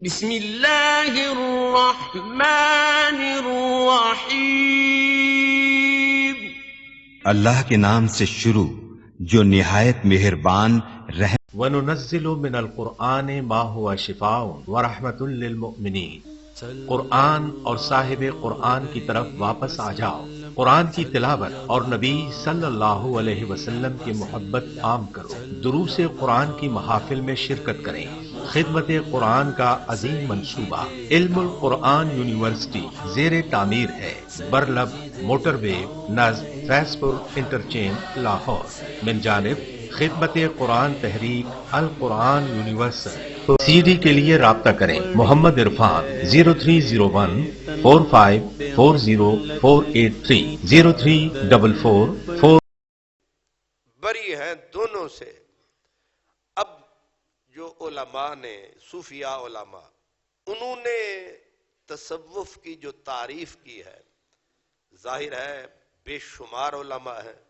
بسم اللہ الرحمن الرحیم. اللہ کے نام سے شروع جو نہایت مہربان رحم. وَنُنَزِّلُ مِنَ الْقُرْآنِ مَا هُوَ شِفَاءٌ وَرَحْمَةٌ لِّلْمُؤْمِنِينَ. قرآن اور صاحب قرآن کی طرف واپس آ جاؤ. قرآن کی تلاوت اور نبی صلی اللہ علیہ وسلم کی محبت عام کرو. دروس قرآن کی محافل میں شرکت کریں. خدمت قرآن کا عظیم منصوبہ علم القرآن یونیورسٹی زیر تعمیر ہے. برلب موٹر وے نزد فیض پور انٹرچینج لاہور. من جانب خدمت قرآن تحریک القرآن یونیورسل. سی ڈی کے لیے رابطہ کریں. محمد عرفان 030145404830 0344. بری ہیں دونوں سے. اب جو علماء نے صوفیاء علماء انہوں نے تصوف کی جو تعریف کی ہے، ظاہر ہے بے شمار علماء ہیں،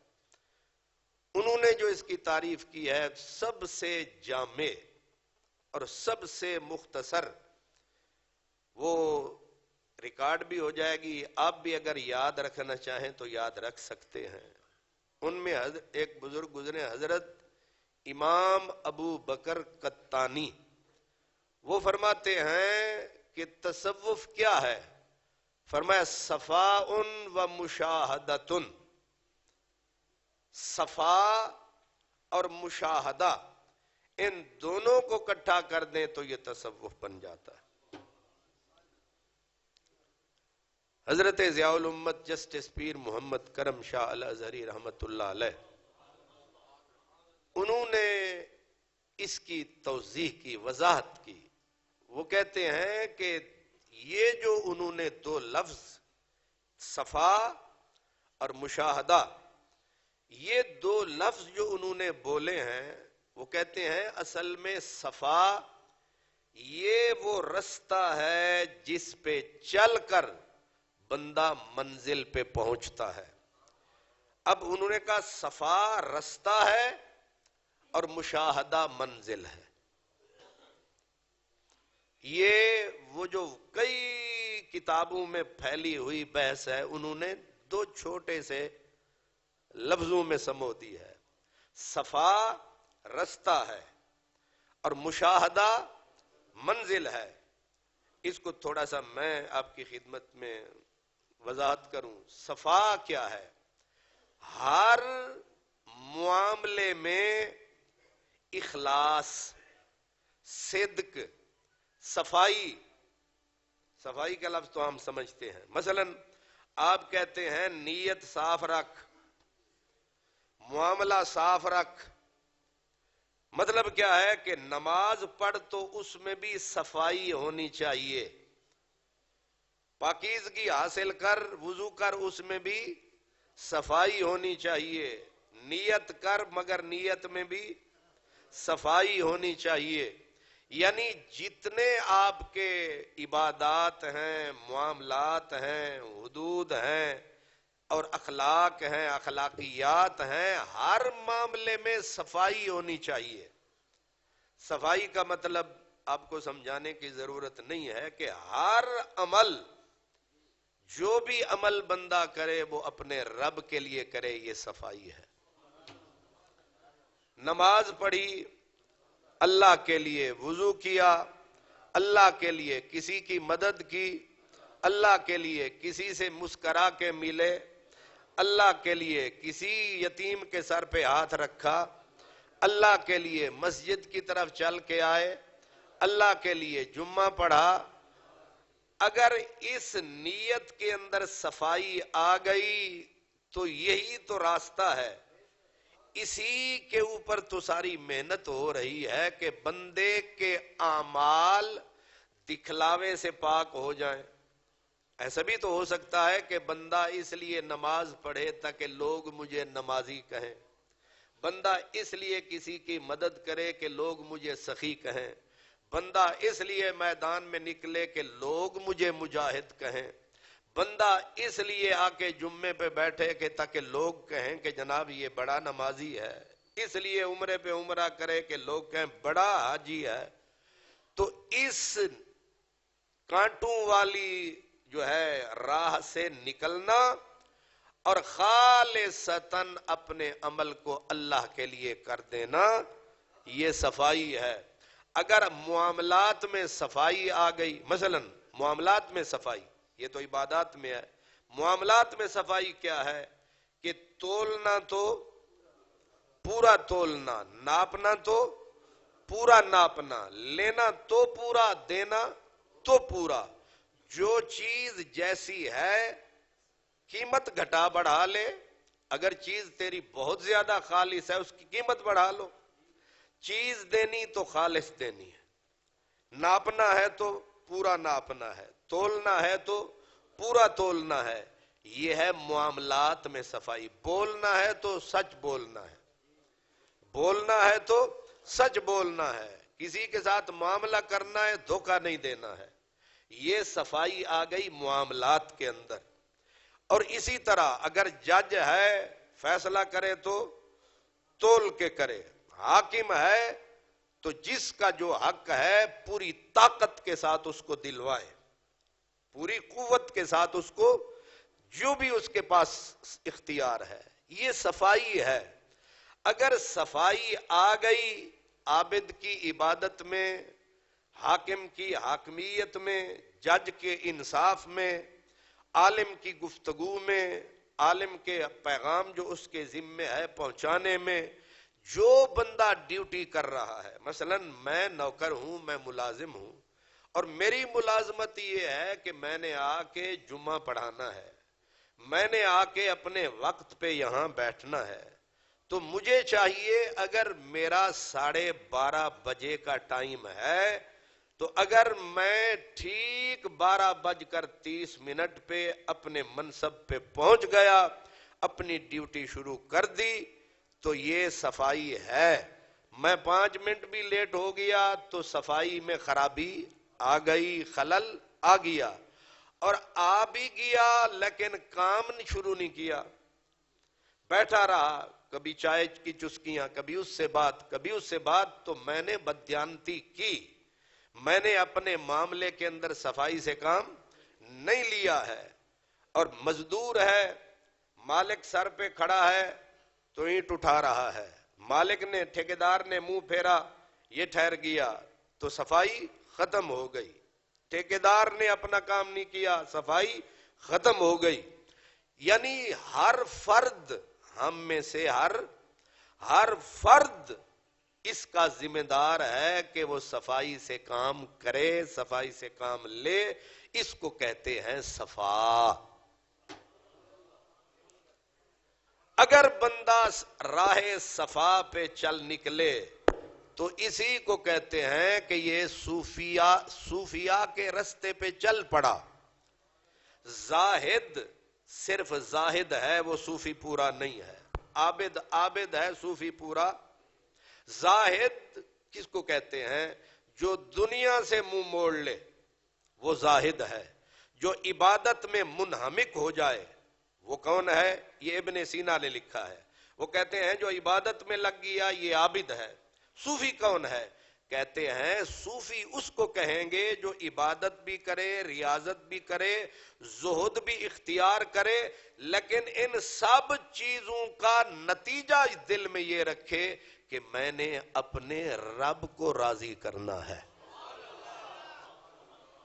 انہوں نے جو اس کی تعریف کی ہے سب سے جامع اور سب سے مختصر، وہ ریکارڈ بھی ہو جائے گی، آپ بھی اگر یاد رکھنا چاہیں تو یاد رکھ سکتے ہیں. ان میں ایک بزرگ گزرے حضرت امام ابو بکر قطانی، وہ فرماتے ہیں کہ تصوف کیا ہے؟ فرمایا صفاء و مشاہدۃ. صفا اور مشاہدہ ان دونوں کو اکٹھا کر دیں تو یہ تصوف بن جاتا ہے. حضرت ضیاء الامت جسٹس پیر محمد کرم شاہ الازہری رحمت اللہ علیہ، انہوں نے اس کی توضیح کی، وضاحت کی. وہ کہتے ہیں کہ یہ جو انہوں نے دو لفظ صفا اور مشاہدہ، یہ دو لفظ جو انہوں نے بولے ہیں، وہ کہتے ہیں اصل میں صفا یہ وہ رستہ ہے جس پہ چل کر بندہ منزل پہ پہنچتا ہے. اب انہوں نے کہا صفا رستہ ہے اور مشاہدہ منزل ہے. یہ وہ جو کئی کتابوں میں پھیلی ہوئی بحث ہے، انہوں نے دو چھوٹے سے لفظوں میں سمو دی ہے. صفا رستہ ہے اور مشاہدہ منزل ہے. اس کو تھوڑا سا میں آپ کی خدمت میں وضاحت کروں. صفا کیا ہے؟ ہر معاملے میں اخلاص، صدق، صفائی. صفائی کا لفظ تو ہم سمجھتے ہیں. مثلا آپ کہتے ہیں نیت صاف رکھ، معاملہ صاف رکھ. مطلب کیا ہے کہ نماز پڑھ تو اس میں بھی صفائی ہونی چاہیے. پاکیزگی حاصل کر، وضو کر، اس میں بھی صفائی ہونی چاہیے. نیت کر مگر نیت میں بھی صفائی ہونی چاہیے. یعنی جتنے آپ کے عبادات ہیں، معاملات ہیں، حدود ہیں اور اخلاق ہیں، اخلاقیات ہیں، ہر معاملے میں صفائی ہونی چاہیے. صفائی کا مطلب آپ کو سمجھانے کی ضرورت نہیں ہے کہ ہر عمل، جو بھی عمل بندہ کرے وہ اپنے رب کے لیے کرے، یہ صفائی ہے. نماز پڑھی اللہ کے لیے، وضو کیا اللہ کے لیے، کسی کی مدد کی اللہ کے لیے، کسی سے مسکرا کے ملے اللہ کے لیے، کسی یتیم کے سر پہ ہاتھ رکھا اللہ کے لیے، مسجد کی طرف چل کے آئے اللہ کے لیے، جمعہ پڑھا. اگر اس نیت کے اندر صفائی آ گئی تو یہی تو راستہ ہے. اسی کے اوپر تو ساری محنت ہو رہی ہے کہ بندے کے اعمال دکھلاوے سے پاک ہو جائیں. ایسا بھی تو ہو سکتا ہے کہ بندہ اس لیے نماز پڑھے تاکہ لوگ مجھے نمازی کہیں، بندہ اس لیے کسی کی مدد کرے کہ لوگ مجھے سخی کہیں، بندہ اس لیے میدان میں نکلے کہ لوگ مجھے مجاہد کہیں، بندہ اس لیے آ کے جمعے پہ بیٹھے کہ تاکہ لوگ کہیں کہ جناب یہ بڑا نمازی ہے، اس لیے عمرے پہ عمرہ کرے کہ لوگ کہیں بڑا حاجی ہے. تو اس کانٹوں والی جو ہے راہ سے نکلنا اور خالصتاً اپنے عمل کو اللہ کے لیے کر دینا، یہ صفائی ہے۔ اگر معاملات میں صفائی آ گئی، مثلا معاملات میں صفائی، یہ تو عبادات میں ہے، معاملات میں صفائی کیا ہے کہ تولنا تو پورا تولنا، ناپنا تو پورا ناپنا، لینا تو پورا، دینا تو پورا، جو چیز جیسی ہے قیمت گھٹا بڑھا لے، اگر چیز تیری بہت زیادہ خالص ہے اس کی قیمت بڑھا لو، چیز دینی تو خالص دینی ہے، ناپنا ہے تو پورا ناپنا ہے، تولنا ہے تو پورا تولنا ہے، یہ ہے معاملات میں صفائی۔ بولنا ہے تو سچ بولنا ہے، بولنا ہے تو سچ بولنا ہے، کسی کے ساتھ معاملہ کرنا ہے دھوکہ نہیں دینا ہے، یہ صفائی آ گئی معاملات کے اندر۔ اور اسی طرح اگر جج ہے فیصلہ کرے تو تول کے کرے، حاکم ہے تو جس کا جو حق ہے پوری طاقت کے ساتھ اس کو دلوائے، پوری قوت کے ساتھ اس کو جو بھی اس کے پاس اختیار ہے، یہ صفائی ہے۔ اگر صفائی آ گئی عابد کی عبادت میں، حاکم کی حاکمیت میں، جج کے انصاف میں، عالم کی گفتگو میں، عالم کے پیغام جو اس کے ذمے ہے پہنچانے میں، جو بندہ ڈیوٹی کر رہا ہے، مثلا میں نوکر ہوں، میں ملازم ہوں، اور میری ملازمت یہ ہے کہ میں نے آ کے جمعہ پڑھانا ہے، میں نے آ کے اپنے وقت پہ یہاں بیٹھنا ہے، تو مجھے چاہیے اگر میرا 12:30 بجے کا ٹائم ہے تو اگر میں ٹھیک 12:30 پہ اپنے منصب پہ پہنچ گیا، اپنی ڈیوٹی شروع کر دی تو یہ صفائی ہے۔ میں 5 منٹ بھی لیٹ ہو گیا تو صفائی میں خرابی آ گئی، خلل آ گیا، اور آ بھی گیا لیکن کام شروع نہیں کیا، بیٹھا رہا، کبھی چائے کی چسکیاں، کبھی اس سے بات، کبھی اس سے بات، تو میں نے بددیانتی کی، میں نے اپنے معاملے کے اندر صفائی سے کام نہیں لیا ہے۔ اور مزدور ہے، مالک سر پہ کھڑا ہے تو اینٹ اٹھا رہا ہے، مالک نے، ٹھیکیدار نے منہ پھیرا، یہ ٹھہر گیا تو صفائی ختم ہو گئی، ٹھیکیدار نے اپنا کام نہیں کیا، صفائی ختم ہو گئی۔ یعنی ہر فرد، ہم میں سے ہر فرد اس کا ذمہ دار ہے کہ وہ صفائی سے کام کرے، صفائی سے کام لے، اس کو کہتے ہیں صفا۔ اگر بندہ راہ صفا پہ چل نکلے تو اسی کو کہتے ہیں کہ یہ صوفیاء کے رستے پہ چل پڑا۔ زاہد صرف زاہد ہے، وہ صوفی پورا نہیں ہے، عابد ہے، صوفی پورا۔ زاہد کس کو کہتے ہیں؟ جو دنیا سے منہ موڑ لے وہ زاہد ہے، جو عبادت میں منہمک ہو جائے وہ کون ہے؟ یہ ابن سینا نے لکھا ہے، وہ کہتے ہیں جو عبادت میں لگ گیا یہ عابد ہے۔ صوفی کون ہے؟ کہتے ہیں صوفی اس کو کہیں گے جو عبادت بھی کرے، ریاضت بھی کرے، زہد بھی اختیار کرے، لیکن ان سب چیزوں کا نتیجہ دل میں یہ رکھے کہ میں نے اپنے رب کو راضی کرنا ہے۔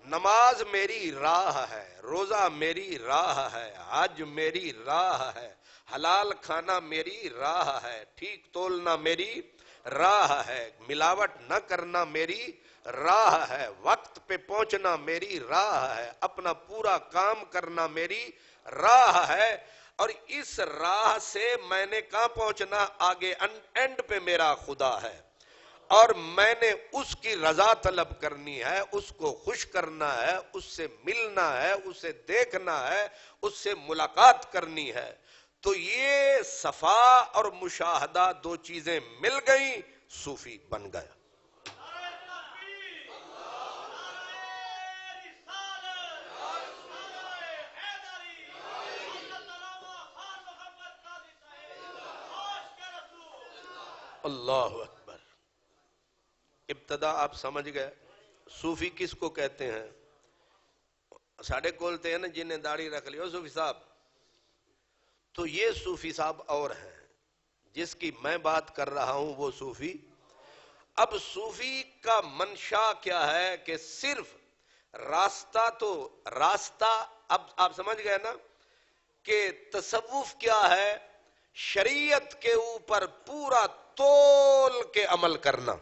نماز میری راہ ہے، روزہ میری راہ ہے، حج میری راہ ہے، حلال کھانا میری راہ ہے، ٹھیک تولنا میری راہ ہے، ملاوٹ نہ کرنا میری راہ ہے، وقت پہ پہنچنا میری راہ ہے، اپنا پورا کام کرنا میری راہ ہے، اور اس راہ سے میں نے کہاں پہنچنا؟ آگے اینڈ پہ میرا خدا ہے، اور میں نے اس کی رضا طلب کرنی ہے، اس کو خوش کرنا ہے، اس سے ملنا ہے، اسے دیکھنا ہے، اس سے ملاقات کرنی ہے۔ تو یہ صفا اور مشاہدہ دو چیزیں مل گئیں، صوفی بن گیا۔ اللہ اکبر۔ ابتدا آپ سمجھ گئے صوفی کس کو کہتے ہیں؟ ساڑھے کولتے ہیں نا جنہیں داڑھی رکھ لی صوفی صاحب، تو یہ صوفی صاحب اور ہیں. جس کی میں بات کر رہا ہوں وہ صوفی. اب صوفی کا منشا کیا ہے کہ صرف راستہ اب آپ سمجھ گئے نا کہ تصوف کیا ہے؟ شریعت کے اوپر پورا تول کے عمل کرنا،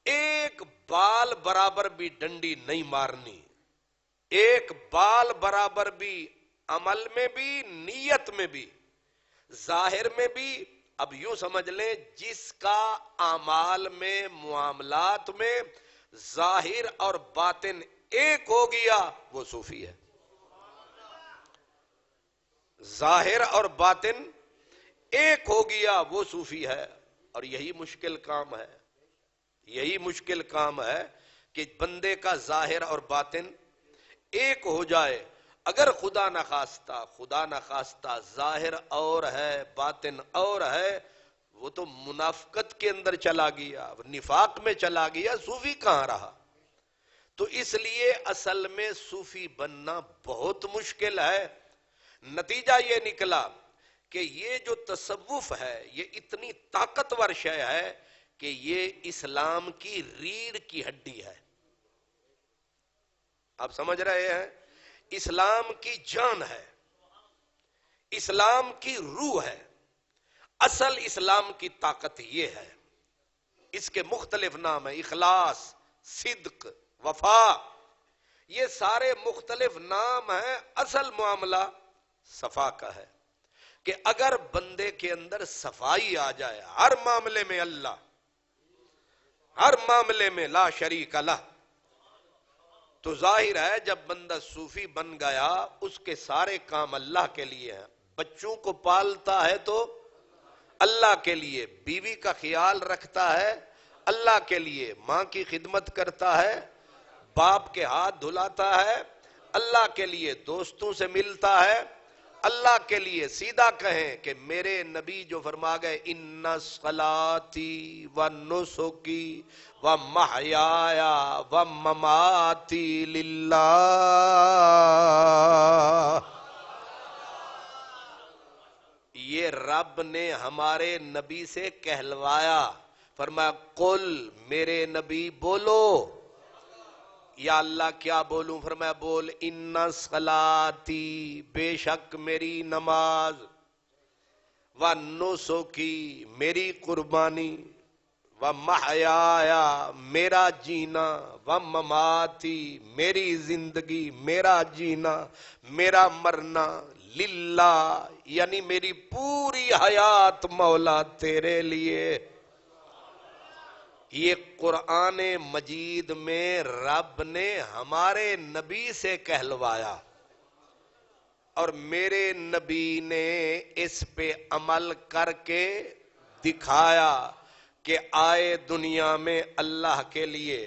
ایک بال برابر بھی ڈنڈی نہیں مارنی، ایک بال برابر بھی عمل میں بھی، نیت میں بھی، ظاہر میں بھی. اب یوں سمجھ لیں جس کا اعمال میں، معاملات میں ظاہر اور باطن ایک ہو گیا وہ صوفی ہے. ظاہر اور باطن ایک ہو گیا وہ صوفی ہے. اور یہی مشکل کام ہے، یہی مشکل کام ہے کہ بندے کا ظاہر اور باطن ایک ہو جائے. اگر خدا نخواستہ ظاہر اور ہے باطن اور ہے، وہ تو منافقت کے اندر چلا گیا، نفاق میں چلا گیا، صوفی کہاں رہا؟ تو اس لیے اصل میں صوفی بننا بہت مشکل ہے. نتیجہ یہ نکلا کہ یہ جو تصوف ہے یہ اتنی طاقتور شے ہے کہ یہ اسلام کی ریڑھ کی ہڈی ہے. آپ سمجھ رہے ہیں؟ اسلام کی جان ہے، اسلام کی روح ہے. اصل اسلام کی طاقت یہ ہے. اس کے مختلف نام ہیں: اخلاص، صدق، وفا. یہ سارے مختلف نام ہیں. اصل معاملہ صفا کا ہے کہ اگر بندے کے اندر صفائی آ جائے، ہر معاملے میں اللہ، ہر معاملے میں لا شریک لہ، تو ظاہر ہے جب بندہ صوفی بن گیا اس کے سارے کام اللہ کے لیے ہیں. بچوں کو پالتا ہے تو اللہ کے لیے، بیوی کا خیال رکھتا ہے اللہ کے لیے، ماں کی خدمت کرتا ہے، باپ کے ہاتھ دھلاتا ہے اللہ کے لیے، دوستوں سے ملتا ہے اللہ کے لیے. سیدھا کہیں کہ میرے نبی جو فرما گئے ان صلاتی و نسکی و محیایا و مماتی للہ، یہ رب نے ہمارے نبی سے کہلوایا. فرمایا قل، میرے نبی بولو. یا اللہ کیا بولوں؟ فرمایا بول ان صلاتی، بے شک میری نماز، و نسکی، میری قربانی، و محیایا، میرا جینا، و مماتی، میری زندگی، میرا جینا، میرا مرنا، للہ، یعنی میری پوری حیات مولا تیرے لیے. یہ قرآن مجید میں رب نے ہمارے نبی سے کہلوایا اور میرے نبی نے اس پہ عمل کر کے دکھایا کہ آئے دنیا میں اللہ کے لیے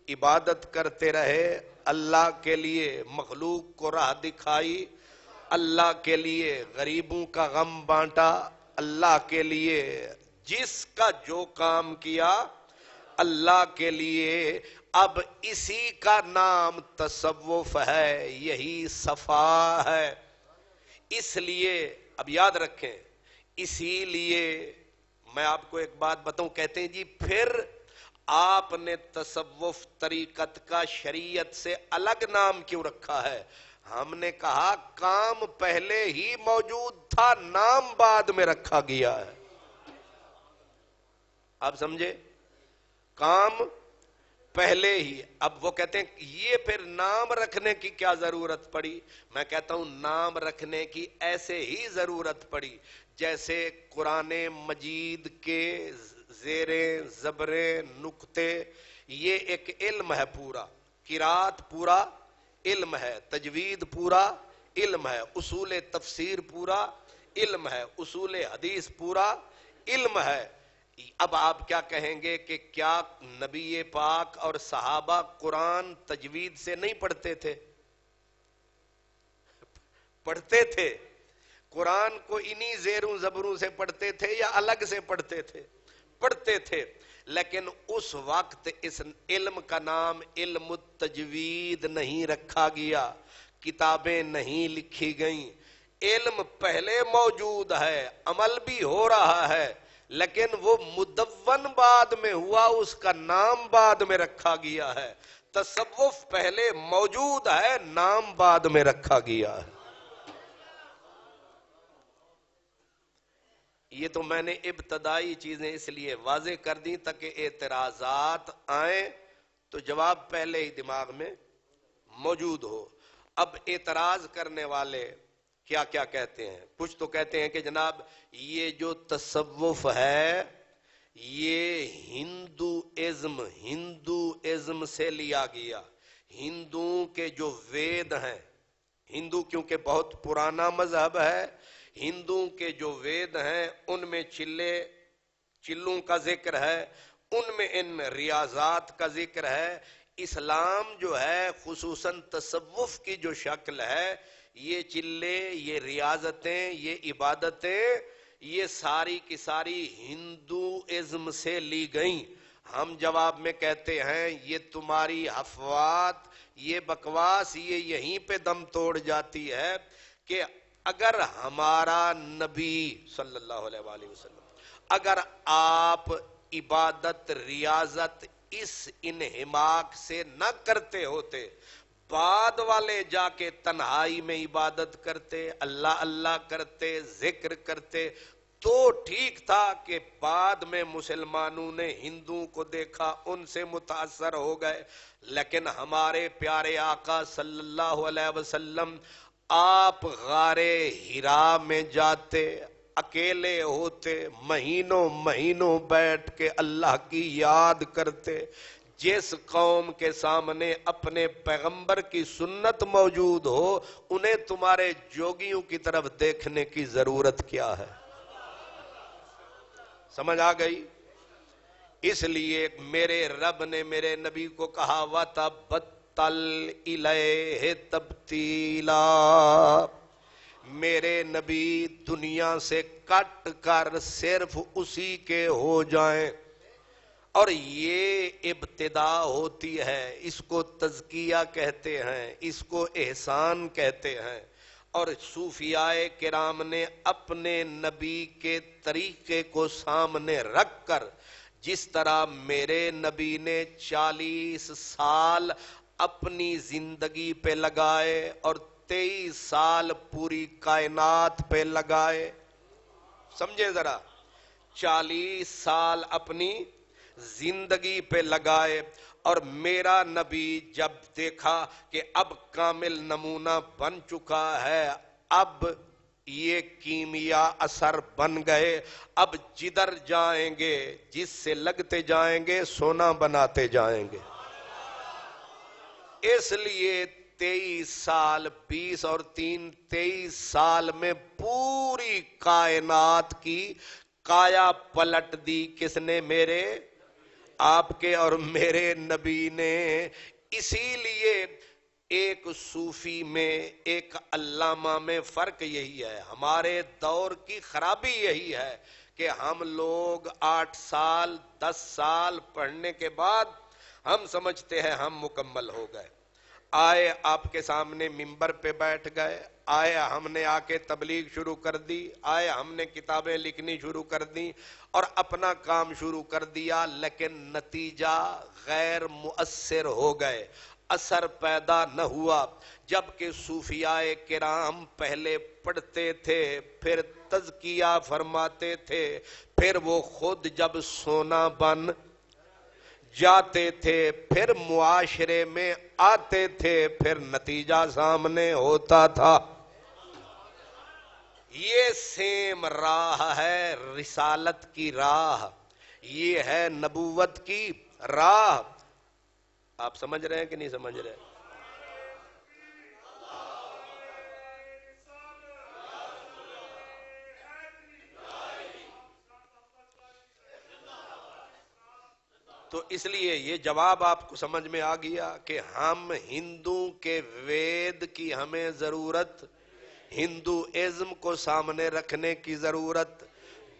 عبادت کرتے رہے، اللہ کے لیے مخلوق کو راہ دکھائی، اللہ کے لیے غریبوں کا غم بانٹا، اللہ کے لیے جس کا جو کام کیا اللہ کے لیے. اب اسی کا نام تصوف ہے، یہی صفا ہے. اس لیے اب یاد رکھیں، اسی لیے میں آپ کو ایک بات بتاؤں، کہتے ہیں جی پھر آپ نے تصوف طریقت کا شریعت سے الگ نام کیوں رکھا ہے؟ ہم نے کہا کام پہلے ہی موجود تھا، نام بعد میں رکھا گیا ہے. آپ سمجھے؟ کام پہلے ہی. اب وہ کہتے ہیں یہ پھر نام رکھنے کی کیا ضرورت پڑی؟ میں کہتا ہوں نام رکھنے کی ایسے ہی ضرورت پڑی جیسے قرآن مجید کے زیریں، زبریں، نقطے، یہ ایک علم ہے پورا. قرات پورا علم ہے، تجوید پورا علم ہے، اصول تفسیر پورا علم ہے، اصول حدیث پورا علم ہے. اب آپ کیا کہیں گے کہ کیا نبی پاک اور صحابہ قرآن تجوید سے نہیں پڑھتے تھے؟ پڑھتے تھے. قرآن کو انہی زیروں زبروں سے پڑھتے تھے یا الگ سے پڑھتے تھے؟ پڑھتے تھے. لیکن اس وقت اس علم کا نام علم التجوید نہیں رکھا گیا، کتابیں نہیں لکھی گئیں، علم پہلے موجود ہے، عمل بھی ہو رہا ہے، لیکن وہ مدون بعد میں ہوا، اس کا نام بعد میں رکھا گیا ہے۔ تصوف پہلے موجود ہے، نام بعد میں رکھا گیا ہے۔ یہ تو میں نے ابتدائی چیزیں اس لیے واضح کر دی تاکہ اعتراضات آئیں تو جواب پہلے ہی دماغ میں موجود ہو۔ اب اعتراض کرنے والے کیا کیا کہتے ہیں؟ کچھ تو کہتے ہیں کہ جناب یہ جو تصوف ہے یہ ہندوازم سے لیا گیا، ہندوؤں کے جو وید ہیں، ہندو کیونکہ بہت پرانا مذہب ہے، ہندوؤں کے جو وید ہیں ان میں چلوں کا ذکر ہے، ان میں ان ریاضات کا ذکر ہے۔ اسلام جو ہے خصوصاً تصوف کی جو شکل ہے، یہ چلے، یہ ریاضتیں، یہ عبادتیں، یہ ساری کی ساری ہندوازم سے لی گئیں۔ ہم جواب میں کہتے ہیں یہ تمہاری افواہات، یہ بکواس، یہ یہیں پہ دم توڑ جاتی ہے کہ اگر ہمارا نبی صلی اللہ علیہ وآلہ وسلم، اگر آپ عبادت ریاضت اس انہماک سے نہ کرتے ہوتے، بعد والے جا کے تنہائی میں عبادت کرتے، اللہ اللہ کرتے، ذکر کرتے، تو ٹھیک تھا کہ بعد میں مسلمانوں نے ہندوؤں کو دیکھا، ان سے متاثر ہو گئے، لیکن ہمارے پیارے آقا صلی اللہ علیہ وسلم آپ غار حرا میں جاتے، اکیلے ہوتے، مہینوں بیٹھ کے اللہ کی یاد کرتے۔ جس قوم کے سامنے اپنے پیغمبر کی سنت موجود ہو، انہیں تمہارے جوگیوں کی طرف دیکھنے کی ضرورت کیا ہے؟ سمجھ آ گئی؟ اس لیے میرے رب نے میرے نبی کو کہا وَتَبَتَّلْ إِلَيْهِ تَبْتِيلًا، میرے نبی دنیا سے کٹ کر صرف اسی کے ہو جائیں۔ اور یہ ابتدا ہوتی ہے، اس کو تزکیہ کہتے ہیں، اس کو احسان کہتے ہیں۔ اور صوفیاء کرام نے اپنے نبی کے طریقے کو سامنے رکھ کر، جس طرح میرے نبی نے 40 سال اپنی زندگی پہ لگائے اور 23 سال پوری کائنات پہ لگائے، سمجھے ذرا، 40 سال اپنی زندگی پہ لگائے، اور میرا نبی جب دیکھا کہ اب کامل نمونہ بن چکا ہے، اب یہ کیمیا اثر بن گئے، اب جدھر جائیں گے، جس سے لگتے جائیں گے سونا بناتے جائیں گے۔ اس لیے 23 سال 20 اور 3 23 سال میں پوری کائنات کی کایا پلٹ دی۔ کس نے؟ میرے آپ کے اور میرے نبی نے۔ اسی لیے ایک صوفی میں ایک علامہ میں فرق یہی ہے، ہمارے دور کی خرابی یہی ہے کہ ہم لوگ 8 سال 10 سال پڑھنے کے بعد ہم سمجھتے ہیں ہم مکمل ہو گئے، آئے آپ کے سامنے ممبر پہ بیٹھ گئے، آئے ہم نے آ کے تبلیغ شروع کر دی، آئے ہم نے کتابیں لکھنی شروع کر دی اور اپنا کام شروع کر دیا، لیکن نتیجہ غیر مؤثر ہو گئے، اثر پیدا نہ ہوا۔ جبکہ صوفیاء کرام پہلے پڑھتے تھے، پھر تزکیہ فرماتے تھے، پھر وہ خود جب سونا بن جاتے تھے، پھر معاشرے میں آتے تھے، پھر نتیجہ سامنے ہوتا تھا۔ یہ سیم راہ ہے رسالت کی راہ، یہ ہے نبوت کی راہ۔ آپ سمجھ رہے ہیں کہ نہیں سمجھ رہے؟ تو اس لیے یہ جواب آپ کو سمجھ میں آ گیا کہ ہم ہندو کے وید کی ہمیں ضرورت، ہندوازم کو سامنے رکھنے کی ضرورت،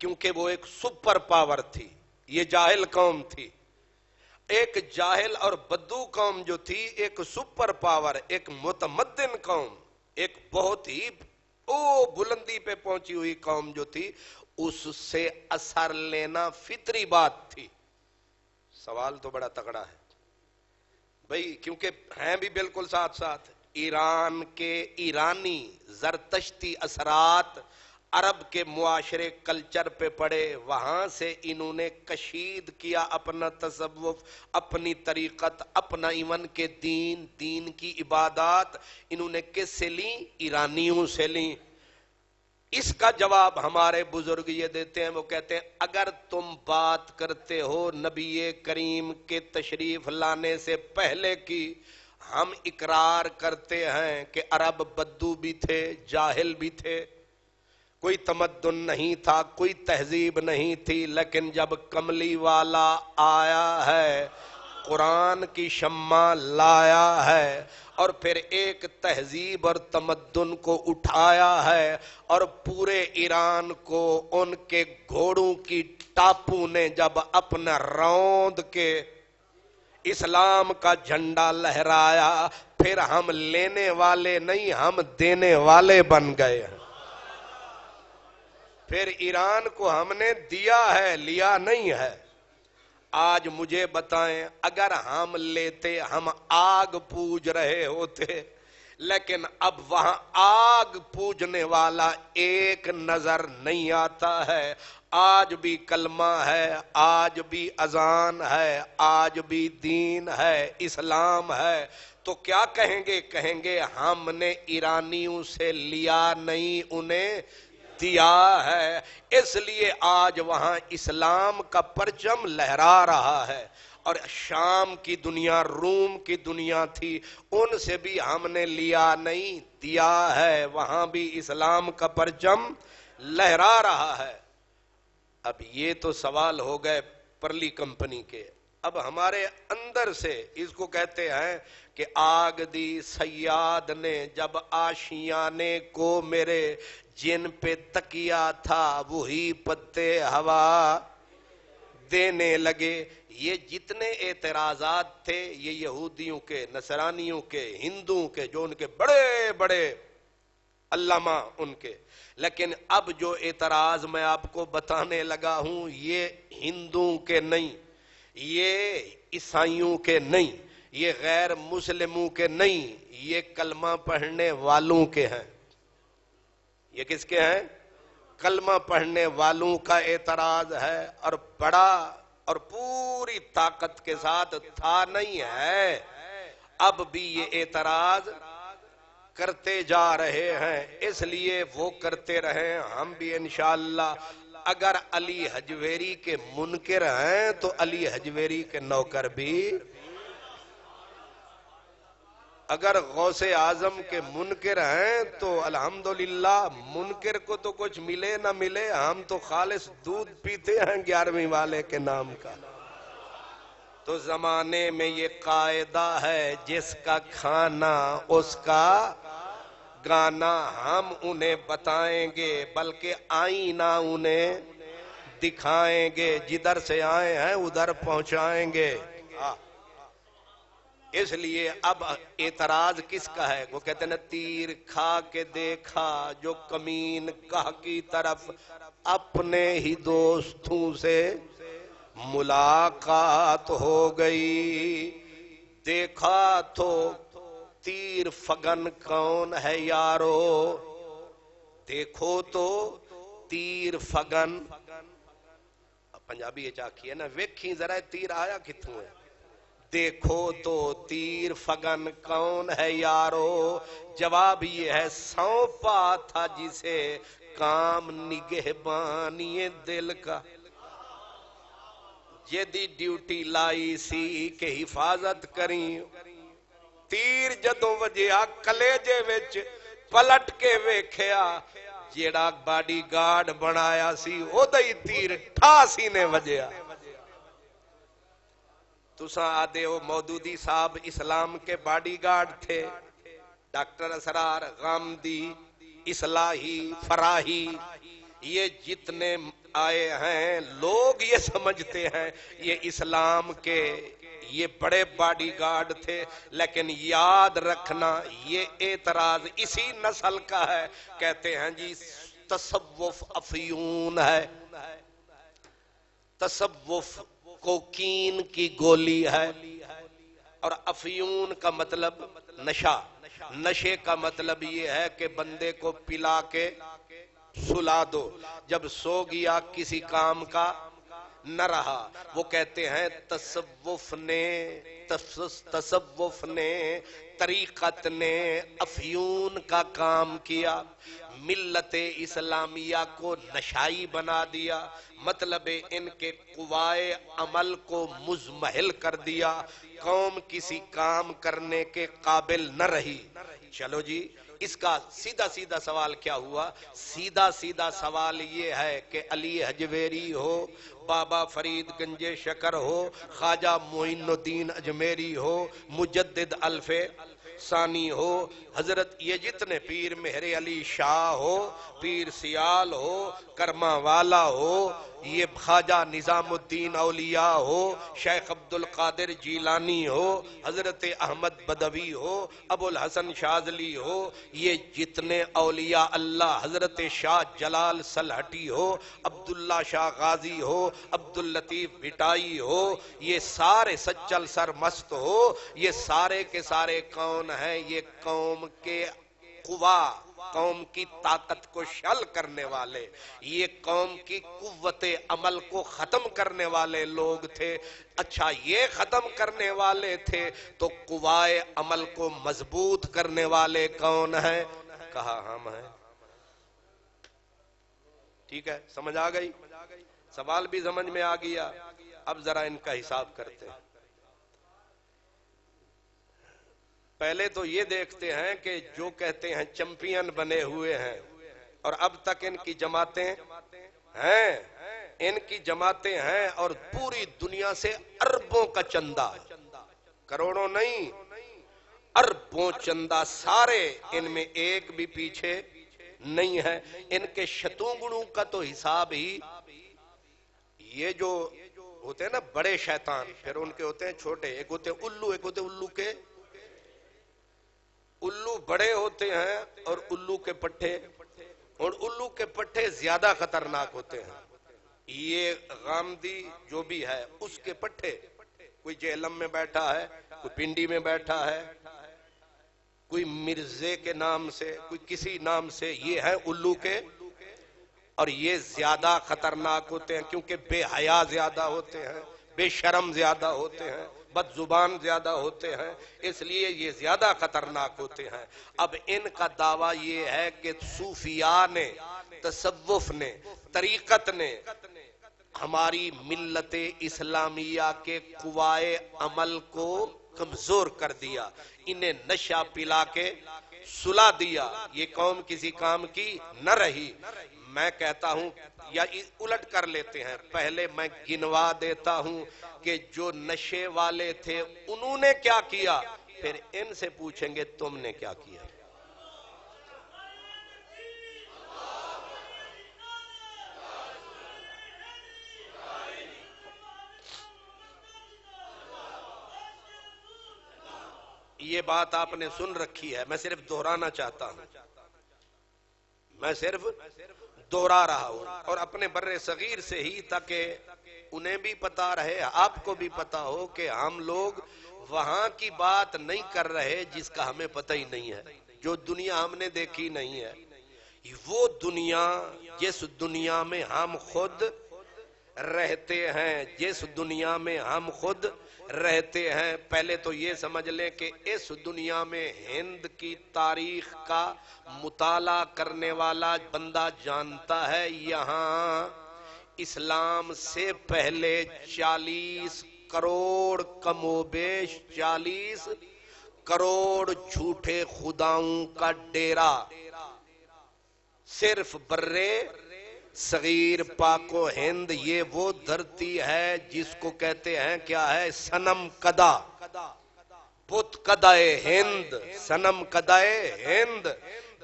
کیونکہ وہ ایک سپر پاور تھی. یہ جاہل قوم تھی. ایک جاہل اور بدو قوم جو تھی، ایک سپر پاور، ایک متمدن قوم، ایک بہت ہی بلندی پہ پہنچی ہوئی قوم جو تھی، اس سے اثر لینا فطری بات تھی. سوال تو بڑا تگڑا ہے بھئی، کیونکہ ہیں بھی بالکل ساتھ ساتھ. ایران کے ایرانی زرتشتی اثرات عرب کے معاشرے کلچر پہ پڑے، وہاں سے انہوں نے کشید کیا اپنا تصوف، اپنی طریقت، اپنا ایون کے دین کی عبادات انہوں نے کس سے لیں؟ ایرانیوں سے لیں. اس کا جواب ہمارے بزرگ یہ دیتے ہیں، وہ کہتے ہیں اگر تم بات کرتے ہو نبی کریم کے تشریف لانے سے پہلے کی، ہم اقرار کرتے ہیں کہ عرب بدو بھی تھے، جاہل بھی تھے، کوئی تمدن نہیں تھا، کوئی تہذیب نہیں تھی، لیکن جب کملی والا آیا ہے، قرآن کی شمع لایا ہے، اور پھر ایک تہذیب اور تمدن کو اٹھایا ہے، اور پورے ایران کو ان کے گھوڑوں کی ٹاپو نے جب اپنا روند کے اسلام کا جھنڈا لہرایا، پھر ہم لینے والے نہیں، ہم دینے والے بن گئے ہیں. پھر ایران کو ہم نے دیا ہے، لیا نہیں ہے. آج مجھے بتائیں، اگر ہم لیتے، ہم آگ پوج رہے ہوتے، لیکن اب وہاں آگ پوجنے والا ایک نظر نہیں آتا ہے. آج بھی کلمہ ہے، آج بھی اذان ہے، آج بھی دین ہے، اسلام ہے. تو کیا کہیں گے؟ کہیں گے ہم نے ایرانیوں سے لیا نہیں، انہیں دیا ہے. اس لیے آج وہاں اسلام کا پرچم لہرا رہا ہے. اور شام کی دنیا، روم کی دنیا تھی، ان سے بھی ہم نے لیا نہیں، دیا ہے. وہاں بھی اسلام کا پرچم لہرا رہا ہے. اب یہ تو سوال ہو گئے پرلی کمپنی کے. اب ہمارے اندر سے اس کو کہتے ہیں کہ آگ دی سیاد نے جب آشیانے کو میرے، جن پہ تکیا تھا وہی پتے ہوا دینے لگے. یہ جتنے اعتراضات تھے، یہ یہودیوں کے، نصرانیوں کے، ہندوؤں کے، جو ان کے بڑے بڑے علامہ ان کے. لیکن اب جو اعتراض میں آپ کو بتانے لگا ہوں، یہ ہندوؤں کے نہیں، یہ عیسائیوں کے نہیں، یہ غیر مسلموں کے نہیں، یہ کلمہ پڑھنے والوں کے ہیں. یہ کس کے ہیں؟ کلمہ پڑھنے والوں کا اعتراض ہے، اور بڑا اور پوری طاقت کے ساتھ تھا، نہیں ہے. اب بھی یہ اعتراض کرتے جا رہے ہیں، اس لیے وہ کرتے رہیں، ہم بھی انشاءاللہ. اگر علی حجویری کے منکر ہیں تو علی حجویری کے نوکر بھی. اگر غوث اعظم کے منکر ہیں تو الحمدللہ، منکر کو تو کچھ ملے نہ ملے، ہم تو خالص دودھ پیتے ہیں 11ویں والے کے نام کا. تو زمانے میں یہ قاعدہ ہے، جس کا کھانا اس کا گانا. ہم انہیں بتائیں گے، بلکہ آئینہ انہیں دکھائیں گے، جدھر سے آئے ہیں ادھر پہنچائیں گے. اس لیے اب اعتراض کس کا ہے؟ وہ کہتے ہیں تیر کھا کے دیکھا جو کمین کہہ کی طرف، اپنے ہی دوستوں سے ملاقات ہو گئی. دیکھا تو تیر فگن کون ہے یارو، دیکھو تو تیر فگن. پنجابی یہ چاکی ہے نا، ویکھی ذرا تیر آیا کتوں ہے. دیکھو تو تیر فگن کون ہے یارو، جواب یہ ہے سونپا تھا جسے کام نگہبانی دل کا. جدی ڈیوٹی لائی سی کہ حفاظت کریں. تیر جدوں وجیا کلیجے وچ پلٹ کے ویکھیا، جیڑا باڈی گارڈ بنایا سی اودا ہی تیر ٹھا سینے وجیا. تساں آدھے ہو مودودی صاحب اسلام کے باڈی گارڈ تھے، ڈاکٹر اسرار غامدی، اصلاحی، فراہی، یہ جتنے آئے ہیں، لوگ یہ سمجھتے ہیں یہ اسلام کے یہ بڑے باڈی گارڈ تھے، لیکن یاد رکھنا یہ اعتراض اسی نسل کا ہے. کہتے ہیں جی تصوف افیون ہے، تصوف کوکین کی گولی ہے، اور افیون کا مطلب نشہ. نشے کا مطلب یہ ہے کہ بندے کو پلا کے سلا دو، جب سو گیا کسی کام کا نہ رہا. وہ کہتے ہیں تصوف نے طریقت نے افیون کا کام کیا، ملت اسلامیہ کو نشائی بنا دیا، مطلب ان کے قوائے عمل کو مزمحل کر دیا، قوم کسی کام کرنے کے قابل نہ رہی. چلو جی، اس کا سیدھا سیدھا سوال کیا ہوا؟ سیدھا سیدھا سوال یہ ہے کہ علی حجویری ہو، بابا فرید گنج شکر ہو، خواجہ معین الدین اجمیری ہو، مجدد الف ثانی ہو، حضرت یہ جتنے پیر مہر علی شاہ ہو، پیر سیال ہو، کرما والا ہو، یہ خواجہ نظام الدین اولیاء ہو، شیخ عبد القادر جیلانی ہو، حضرت احمد بدوی ہو، ابو الحسن شاذلی ہو، یہ جتنے اولیاء اللہ، حضرت شاہ جلال سلہٹی ہو، عبداللہ شاہ غازی ہو، عبداللطیف بھٹائی ہو، یہ سارے سچل سر مست ہو، یہ سارے کے سارے کون ہیں؟ یہ قوم کے قوا، قوم کی طاقت کو شل کرنے والے، یہ قوم کی قوت عمل کو ختم کرنے والے لوگ تھے. اچھا، یہ ختم کرنے والے تھے تو قوائے عمل کو مضبوط کرنے والے کون ہیں؟ کہا ہم ہیں. ٹھیک ہے، سمجھ آ گئی؟ سوال بھی سمجھ میں آ گیا. اب ذرا ان کا حساب کرتے ہیں. پہلے تو یہ دیکھتے ہیں کہ جو کہتے ہیں چمپئن بنے ہوئے ہیں اور اب تک ان کی جماعتیں ہیں، ان کی جماعتیں ہیں اور پوری دنیا سے اربوں کا چندہ، کروڑوں نہیں، اربوں چندہ، سارے ان میں ایک بھی پیچھے نہیں ہے. ان کے شتونگڑوں کا تو حساب ہی، یہ جو ہوتے ہیں نا بڑے شیطان، پھر ان کے ہوتے ہیں چھوٹے، ایک ہوتے ہیں الو، ایک ہوتے ہیں الو کے، الو بڑے ہوتے ہیں اور الو کے پٹھے، اور الو کے پٹھے زیادہ خطرناک ہوتے ہیں. یہ غامدی جو بھی ہے اس کے پٹھے، کوئی جہلم میں بیٹھا ہے، کوئی پنڈی میں بیٹھا ہے، کوئی مرزے کے نام سے، کوئی کسی نام سے، یہ ہے الو کے، اور یہ زیادہ خطرناک ہوتے ہیں کیونکہ بے حیا زیادہ ہوتے ہیں، بے شرم زیادہ ہوتے ہیں، بد زبان زیادہ ہوتے ہیں، اس لیے یہ زیادہ خطرناک ہوتے ہیں. اب ان کا دعویٰ یہ ہے کہ صوفیاء نے، تصوف نے، طریقت نے ہماری ملت اسلامیہ کے قوائے عمل کو کمزور کر دیا، انہیں نشہ پلا کے سلا دیا، یہ قوم کسی کام کی نہ رہی. میں کہتا ہوں، یا الٹ کر لیتے ہیں، پہلے میں گنوا دیتا ہوں کہ جو نشے والے تھے انہوں نے کیا کیا، پھر ان سے پوچھیں گے تم نے کیا کیا. یہ بات آپ نے سن رکھی ہے، میں صرف دہرانا چاہتا ہوں، میں صرف دہرا رہا ہوں، اور اپنے بر صغیر سے ہی، تاکہ انہیں بھی پتا رہے، آپ کو بھی پتا ہو کہ ہم لوگ وہاں کی بات نہیں کر رہے جس کا ہمیں پتہ ہی نہیں ہے، جو دنیا ہم نے دیکھی نہیں ہے. وہ دنیا جس دنیا میں ہم خود رہتے ہیں، جس دنیا میں ہم خود رہتے ہیں، پہلے تو یہ سمجھ لیں کہ اس دنیا میں ہند کی تاریخ کا مطالعہ کرنے والا بندہ جانتا ہے یہاں اسلام سے پہلے 40 کروڑ کم و بیش 40 کروڑ جھوٹے خداؤں کا ڈیرا صرف برے صغیر پاک و ہند. یہ وہ دھرتی ہے جس کو کہتے ہیں کیا ہے، صنم کدا، بت کدائے ہند، صنم کدائے ہند،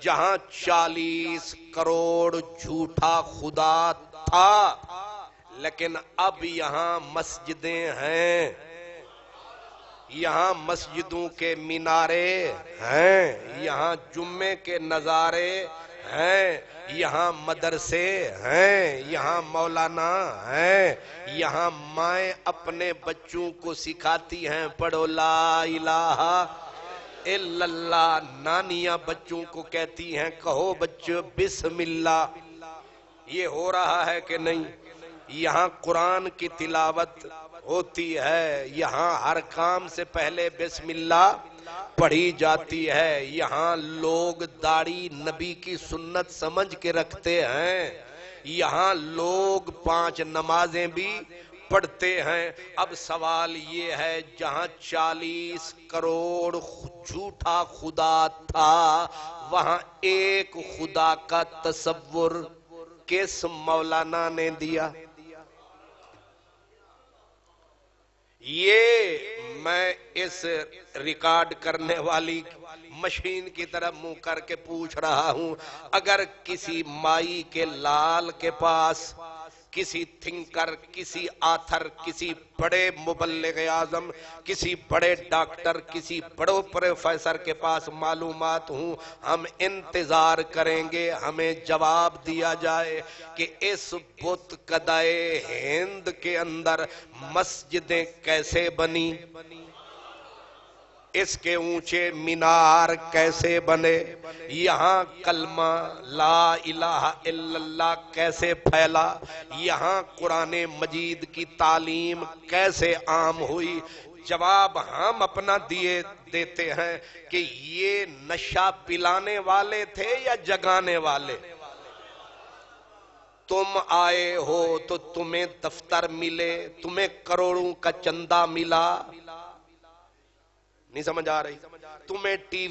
جہاں 40 کروڑ جھوٹا خدا تھا، لیکن اب یہاں مسجدیں ہیں، یہاں مسجدوں کے مینارے ہیں، یہاں جمعے کے نظارے ہیں، یہاں مدرسے ہیں، یہاں مولانا ہیں، یہاں مائیں اپنے بچوں کو سکھاتی ہیں پڑھو لا الہ الا اللہ، نانیاں بچوں کو کہتی ہیں کہو بچوں بسم اللہ۔ یہ ہو رہا ہے کہ نہیں؟ یہاں قرآن کی تلاوت ہوتی ہے، یہاں ہر کام سے پہلے بسم اللہ پڑھی جاتی ہے، یہاں لوگ داڑھی نبی کی سنت سمجھ کے رکھتے ہیں، یہاں لوگ 5 نمازیں بھی پڑھتے ہیں۔ اب سوال یہ ہے جہاں 40 کروڑ جھوٹا خدا تھا، وہاں ایک خدا کا تصور کس مولانا نے دیا؟ یہ میں اس ریکارڈ کرنے والی مشین کی طرف منہ کر کے پوچھ رہا ہوں، اگر کسی مائی کے لال کے پاس کسی تھنکر، کسی آتھر، کسی بڑے مبلغ اعظم، کسی بڑے ڈاکٹر، کسی بڑے پروفیسر کے پاس معلومات ہوں، ہم انتظار کریں گے ہمیں جواب دیا جائے کہ اس بت کدائے ہند کے اندر مسجدیں کیسے بنی، اس کے اونچے مینار کیسے بنے، یہاں کلمہ لا الہ الا اللہ کیسے پھیلا، یہاں قرآن مجید کی تعلیم کیسے عام ہوئی؟ جواب ہم اپنا دیتے ہیں کہ یہ نشہ پلانے والے تھے یا جگانے والے؟ تم آئے ہو تو تمہیں دفتر ملے، تمہیں کروڑوں کا چندہ ملا، نہیں سمجھ آ رہی؟ تمہیں ٹی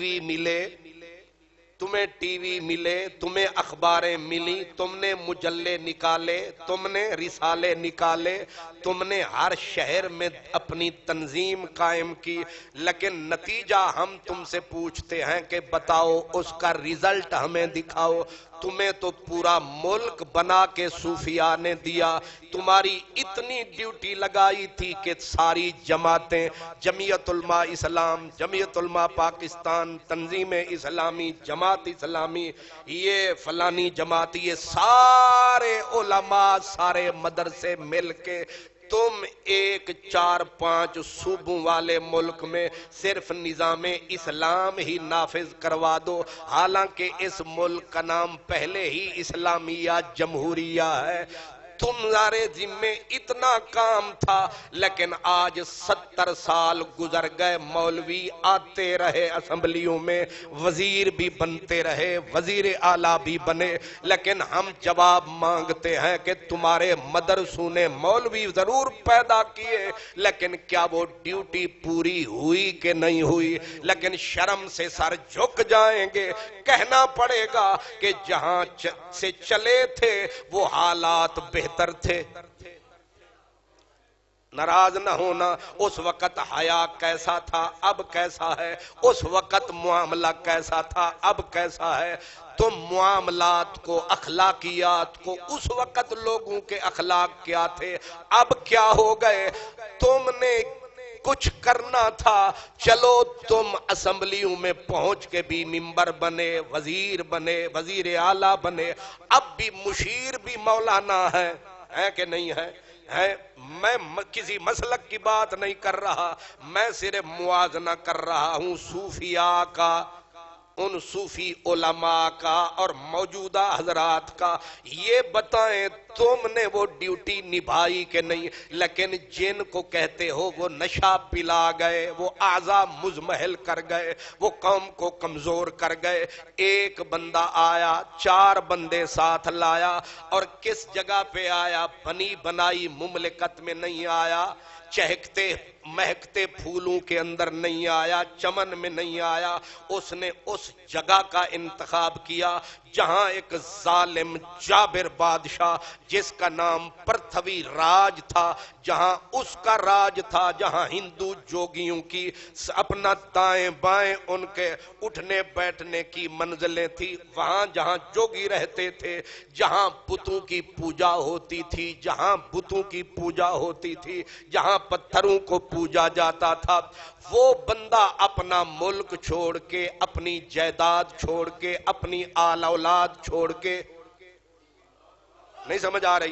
وی ملے، تمہیں اخباریں ملی، تم نے مجلے نکالے، تم نے رسالے نکالے، تم نے ہر شہر میں اپنی تنظیم قائم کی، لیکن نتیجہ ہم تم سے پوچھتے ہیں کہ بتاؤ اس کا ریزلٹ ہمیں دکھاؤ۔ تمہیں تو پورا ملک بنا کے صوفیاء نے دیا، تمہاری اتنی ڈیوٹی لگائی تھی کہ ساری جماعتیں، جمعیت علماء اسلام، جمعیت علماء پاکستان، تنظیم اسلامی، جماعت اسلامی، یہ فلانی جماعت، یہ سارے علماء، سارے مدرسے مل کے تم ایک 4-5 صوبوں والے ملک میں صرف نظام اسلام ہی نافذ کروا دو، حالانکہ اس ملک کا نام پہلے ہی اسلامیہ جمہوریہ ہے۔ تمہارے ذمے اتنا کام تھا، لیکن آج 70 سال گزر گئے، مولوی آتے رہے اسمبلیوں میں، وزیر بھی بنتے رہے، وزیر اعلیٰ بھی بنے، لیکن ہم جواب مانگتے ہیں کہ تمہارے مدرسوں نے مولوی ضرور پیدا کیے، لیکن کیا وہ ڈیوٹی پوری ہوئی کہ نہیں ہوئی؟ لیکن شرم سے سر جھک جائیں گے، کہنا پڑے گا کہ جہاں سے چلے تھے وہ حالات بہتر تھے۔ ناراض نہ ہونا، اس وقت حیا کیسا تھا اب کیسا ہے، اس وقت معاملہ کیسا تھا اب کیسا ہے۔ تم معاملات کو، اخلاقیات کو، اس وقت لوگوں کے اخلاق کیا تھے اب کیا ہو گئے؟ تم نے کچھ کرنا تھا، چلو تم اسمبلیوں میں پہنچ کے بھی ممبر بنے، وزیر بنے، وزیر اعلیٰ بنے، اب بھی مشیر بھی مولانا ہے کہ نہیں ہے؟ میں کسی مسلک کی بات نہیں کر رہا، میں صرف موازنہ کر رہا ہوں صوفیاء کا، ان صوفی علماء کا اور موجودہ حضرات کا۔ یہ بتائیں تم نے وہ ڈیوٹی نبھائی کہ نہیں؟ لیکن جن کو کہتے ہو وہ نشہ پلا گئے، وہ اعضاء مزمحل کر گئے، وہ قوم کو کمزور کر گئے۔ ایک بندہ آیا، 4 بندے ساتھ لایا، اور کس جگہ پہ آیا؟ بنی بنائی مملکت میں نہیں آیا، چہکتے مہکتے پھولوں کے اندر نہیں آیا، چمن میں نہیں آیا، اس نے اس جگہ کا انتخاب کیا جہاں ایک ظالم جابر بادشاہ جس کا نام پرتھوی راج تھا، جہاں اس کا راج تھا، جہاں ہندو جوگیوں کی اپنا دائیں بائیں ان کے اٹھنے بیٹھنے کی منزلیں تھی، وہاں جہاں جوگی رہتے تھے، جہاں بتوں کی پوجا ہوتی تھی، جہاں بتوں کی پوجا ہوتی تھی، جہاں پتھروں کو پوجا جاتا تھا، وہ بندہ اپنا ملک چھوڑ کے، اپنی جائیداد چھوڑ کے، اپنی آل اولاد چھوڑ کے، نہیں سمجھ آ رہی،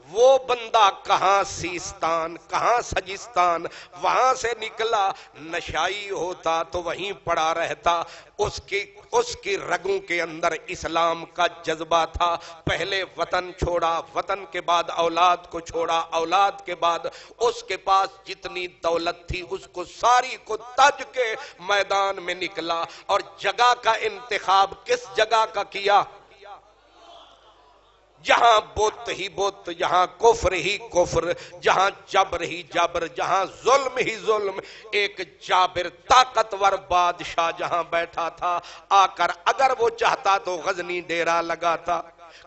وہ بندہ کہاں سیستان، کہاں سجستان، وہاں سے نکلا، نشائی ہوتا تو وہیں پڑا رہتا، اس کی رگوں کے اندر اسلام کا جذبہ تھا، پہلے وطن چھوڑا، وطن کے بعد اولاد کو چھوڑا، اولاد کے بعد اس کے پاس جتنی دولت تھی اس کو ساری کو تج کے میدان میں نکلا، اور جگہ کا انتخاب کس جگہ کا کیا؟ جہاں بت ہی بت، جہاں کفر ہی کفر، جہاں جبر ہی جبر، جہاں ظلم ہی ظلم، ایک جابر طاقتور بادشاہ جہاں بیٹھا تھا، آ کر اگر وہ چاہتا تو غزنی ڈیرا لگاتا،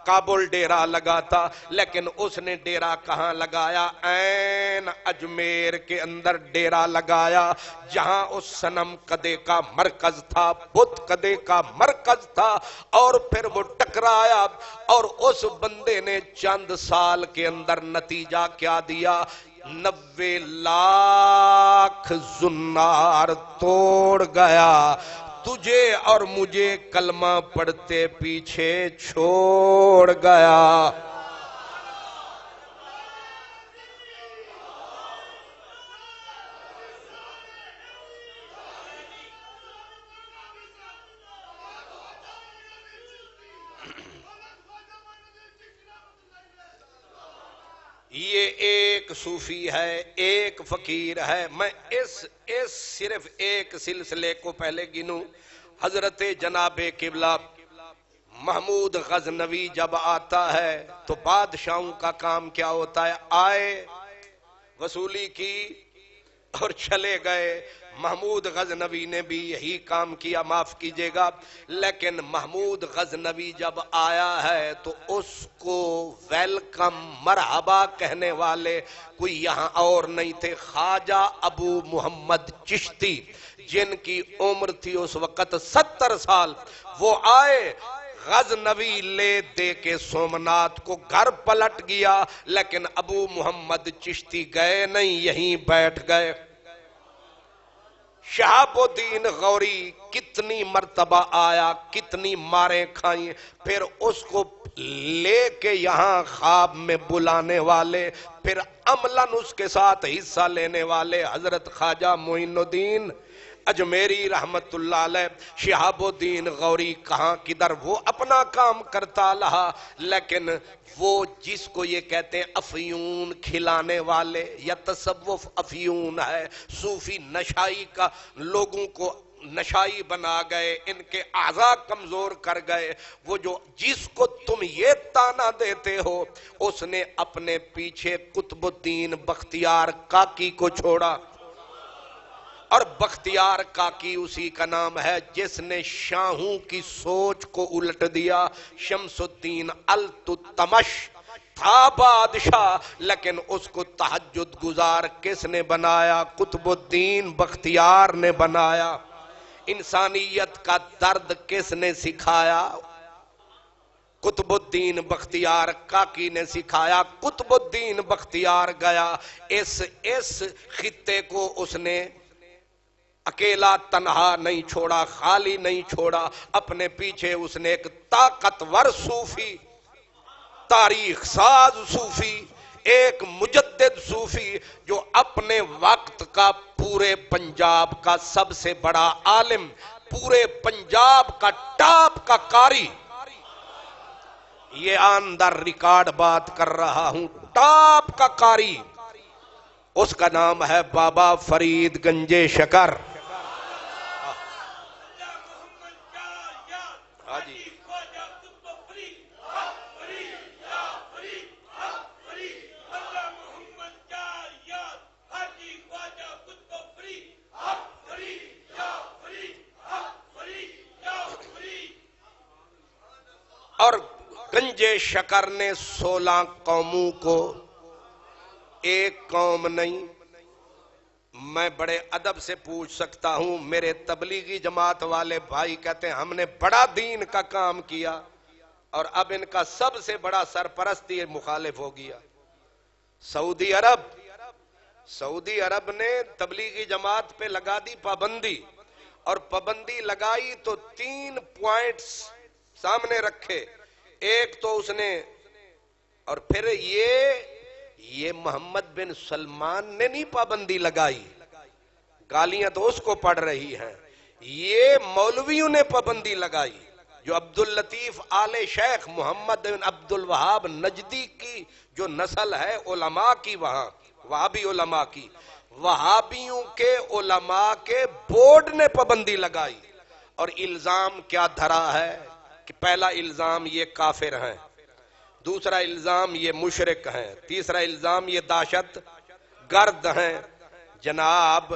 کابل ڈیرا لگاتا، لیکن اس نے ڈیرا کہاں لگایا؟ عین اجمیر کے اندر ڈیرا لگایا، جہاں اس صنم قدے کا مرکز تھا، بت قدے کا مرکز تھا، اور پھر وہ ٹکرایا، اور اس بندے نے چند سال کے اندر نتیجہ کیا دیا؟ 90 لاکھ زنار توڑ گیا، تجھے اور مجھے کلمہ پڑھتے پیچھے چھوڑ گیا۔ یہ ایک صوفی ہے، ایک فقیر ہے، میں اس صرف ایک سلسلے کو پہلے گنوں۔ حضرت جناب قبلہ محمود غزنوی جب آتا ہے تو بادشاہوں کا کام کیا ہوتا ہے؟ آئے، وصولی کی اور چلے گئے۔ محمود غزنوی نے بھی یہی کام کیا، معاف کیجئے گا، لیکن محمود غزنوی جب آیا ہے تو اس کو ویلکم مرحبا کہنے والے کوئی یہاں اور نہیں تھے، خواجہ ابو محمد چشتی، جن کی عمر تھی اس وقت 70 سال، وہ آئے، غزنوی لے دے کے سومنات کو گھر پلٹ گیا، لیکن ابو محمد چشتی گئے نہیں، یہیں بیٹھ گئے۔ شہاب الدین غوری کتنی مرتبہ آیا، کتنی ماریں کھائیں، پھر اس کو لے کے یہاں خواب میں بلانے والے، پھر عملاً اس کے ساتھ حصہ لینے والے حضرت خواجہ معین الدین اجمیری رحمت اللہ علیہ۔ شہاب الدین غوری کہاں کدھر، وہ اپنا کام کرتا رہا، لیکن وہ جس کو یہ کہتے ہیں افیون کھلانے والے، یا تصوف افیون ہے، صوفی نشائی کا، لوگوں کو نشائی بنا گئے، ان کے اعضاء کمزور کر گئے، وہ جو جس کو تم یہ تانا دیتے ہو، اس نے اپنے پیچھے قطب الدین بختیار کاکی کو چھوڑا، اور بختیار کاکی اسی کا نام ہے جس نے شاہوں کی سوچ کو الٹ دیا۔ شمس الدین التتمش تھا بادشاہ، لیکن اس کو تہجد گزار کس نے بنایا؟ قطب الدین بختیار نے بنایا۔ انسانیت کا درد کس نے سکھایا؟ قطب الدین بختیار کاکی نے سکھایا۔ قطب الدین بختیار گیا، اس خطے کو اس نے اکیلا تنہا نہیں چھوڑا، خالی نہیں چھوڑا، اپنے پیچھے اس نے ایک طاقتور صوفی، تاریخ ساز صوفی، ایک مجدد صوفی، جو اپنے وقت کا پورے پنجاب کا سب سے بڑا عالم، پورے پنجاب کا ٹاپ کا قاری، یہ آن دا ریکارڈ بات کر رہا ہوں، ٹاپ کا قاری، اس کا نام ہے بابا فرید گنجے شکر۔ گنجے شکر نے 16 قوموں کو ایک قوم نہیں. میں بڑے ادب سے پوچھ سکتا ہوں، میرے تبلیغی جماعت والے بھائی کہتے ہیں ہم نے بڑا دین کا کام کیا اور اب ان کا سب سے بڑا سرپرستی مخالف ہو گیا سعودی عرب. سعودی عرب نے تبلیغی جماعت پہ لگا دی پابندی، اور پابندی لگائی تو 3 پوائنٹس سامنے رکھے. ایک تو اس نے، اور پھر یہ محمد بن سلمان نے نہیں پابندی لگائی، گالیاں تو اس کو پڑ رہی ہیں، یہ مولویوں نے پابندی لگائی. جو عبداللطیف آل شیخ محمد بن عبد الوہاب نجدی کی جو نسل ہے علماء کی، وہاں وہابی علماء کی، وہابیوں کے علماء کے بورڈ نے پابندی لگائی. اور الزام کیا دھرا ہے کہ پہلا الزام یہ کافر ہیں، دوسرا الزام یہ مشرک ہیں، تیسرا الزام یہ دہشت گرد ہیں. جناب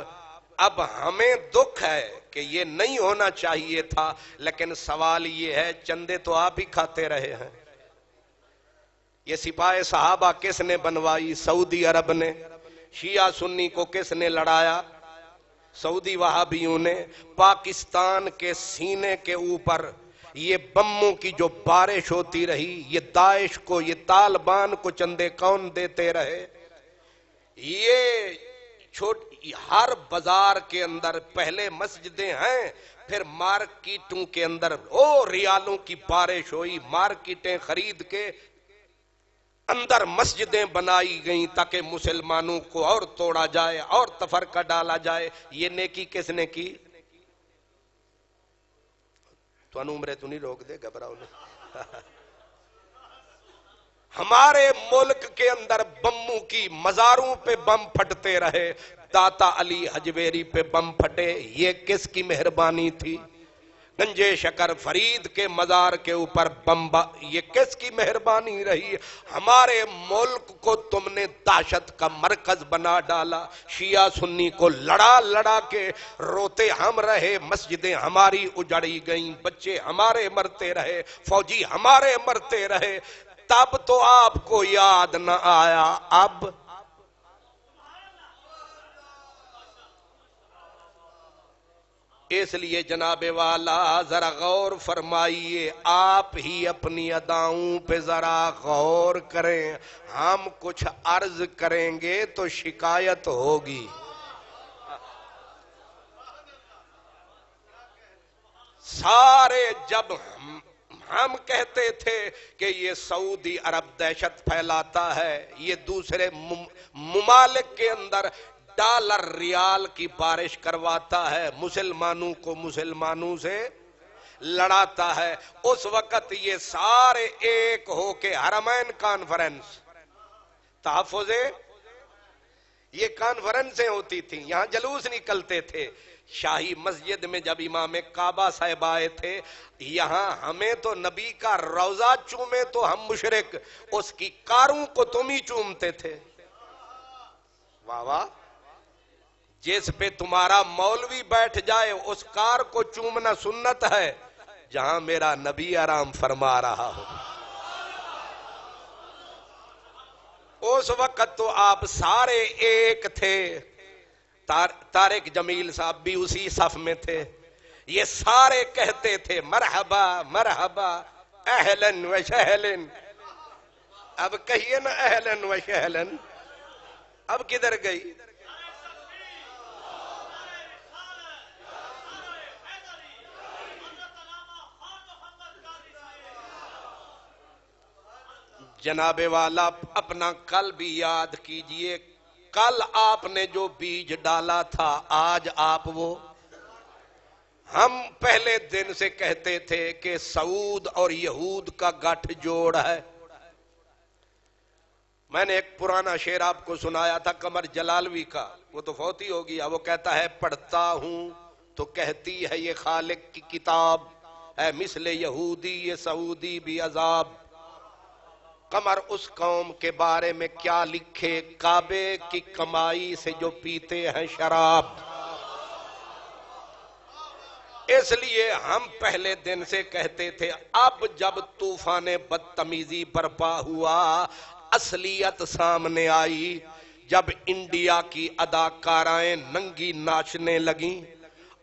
اب ہمیں دکھ ہے کہ یہ نہیں ہونا چاہیے تھا، لیکن سوال یہ ہے چندے تو آپ ہی کھاتے رہے ہیں. یہ سپاہ صحابہ کس نے بنوائی؟ سعودی عرب نے. شیعہ سنی کو کس نے لڑایا؟ سعودی وہابیوں نے. پاکستان کے سینے کے اوپر یہ بموں کی جو بارش ہوتی رہی، یہ داعش کو، یہ طالبان کو چندے کون دیتے رہے؟ یہ ہر بازار کے اندر پہلے مسجدیں ہیں، پھر مارکیٹوں کے اندر ریالوں کی بارش ہوئی، مارکیٹیں خرید کے اندر مسجدیں بنائی گئیں تاکہ مسلمانوں کو اور توڑا جائے اور تفرقہ ڈالا جائے. یہ نیکی کس نے کی؟ تو عمرے تو نہیں روک دے، گھبراؤ نہیں. ہمارے ملک کے اندر بموں کی مزاروں پہ بم پھٹتے رہے، داتا علی حجویری پہ بم پھٹے، یہ کس کی مہربانی تھی؟ گنجے شکر فرید کے مزار کے اوپر بمبا، یہ کس کی مہربانی رہی؟ ہمارے ملک کو تم نے دہشت کا مرکز بنا ڈالا. شیعہ سنی کو لڑا لڑا کے روتے ہم رہے، مسجدیں ہماری اجڑی گئیں، بچے ہمارے مرتے رہے، فوجی ہمارے مرتے رہے. تب تو آپ کو یاد نہ آیا. اب اس لیے جناب والا ذرا غور فرمائیے، آپ ہی اپنی اداؤں پہ ذرا غور کریں. ہم کچھ عرض کریں گے تو شکایت ہوگی. سارے جب ہم کہتے تھے کہ یہ سعودی عرب دہشت پھیلاتا ہے، یہ دوسرے ممالک کے اندر ڈالر ریال کی بارش کرواتا ہے، مسلمانوں کو مسلمانوں سے لڑاتا ہے، اس وقت یہ سارے ایک ہو کے حرمین کانفرنس تحفظ، یہ کانفرنسیں ہوتی تھیں، یہاں جلوس نکلتے تھے. شاہی مسجد میں جب امام کعبہ صاحب آئے تھے، یہاں ہمیں تو نبی کا روضہ چومے تو ہم مشرک، اس کی کاروں کو تم ہی چومتے تھے. واہ واہ، جس پہ تمہارا مولوی بیٹھ جائے اس کار کو چومنا سنت ہے، جہاں میرا نبی آرام فرما رہا ہو. اس وقت تو آپ سارے ایک تھے. طارق جمیل صاحب بھی اسی صف میں تھے. یہ سارے کہتے تھے مرحبا مرحبا اہلن و شہلن. اب کہیے نا اہلن و شہلن. اب کدھر گئی؟ جناب والا اپنا کل بھی یاد کیجئے. کل آپ نے جو بیج ڈالا تھا آج آپ وہ. ہم پہلے دن سے کہتے تھے کہ سعود اور یہود کا گٹھ جوڑ ہے. میں نے ایک پرانا شعر آپ کو سنایا تھا قمر جلالوی کا، وہ تو فوت ہی ہو گیا. وہ کہتا ہے پڑھتا ہوں تو کہتی ہے یہ خالق کی کتاب ہے، مثل یہودی یہ سعودی بھی عذاب. قمر اس قوم کے بارے میں کیا لکھے، کعبے کی کمائی سے جو پیتے ہیں شراب. اس لیے ہم پہلے دن سے کہتے تھے اب جب طوفان بدتمیزی برپا ہوا، اصلیت سامنے آئی، جب انڈیا کی اداکارائیں ننگی ناچنے لگیں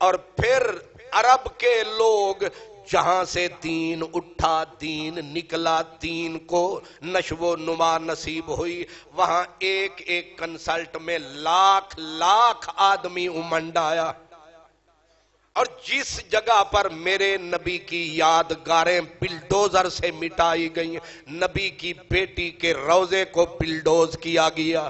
اور پھر عرب کے لوگ جہاں سے دین اٹھا، دین نکلا، دین کو نشو و نما نصیب ہوئی، وہاں ایک ایک کنسلٹ میں لاکھ لاکھ آدمی امنڈ آیا، اور جس جگہ پر میرے نبی کی یادگاریں بلڈوزر سے مٹائی گئیں، نبی کی بیٹی کے روضے کو بلڈوز کیا گیا،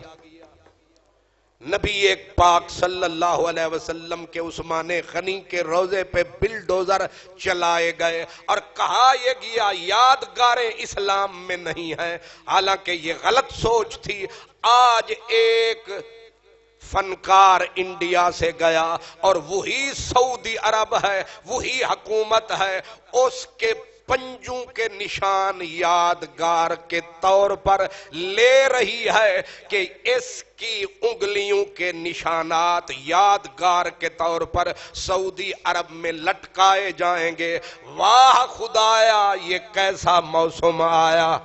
نبی ایک پاک صلی اللہ علیہ وسلم کے عثمان غنی کے روضے پہ بلڈوزر چلائے گئے اور کہا یہ گیا یادگاریں اسلام میں نہیں ہیں، حالانکہ یہ غلط سوچ تھی۔ آج ایک فنکار انڈیا سے گیا اور وہی سعودی عرب ہے، وہی حکومت ہے، اس کے پنجوں کے نشان یادگار کے طور پر لے رہی ہے کہ اس کی انگلیوں کے نشانات یادگار کے طور پر سعودی عرب میں لٹکائے جائیں گے۔ واہ خدایا یہ کیسا موسم آیا!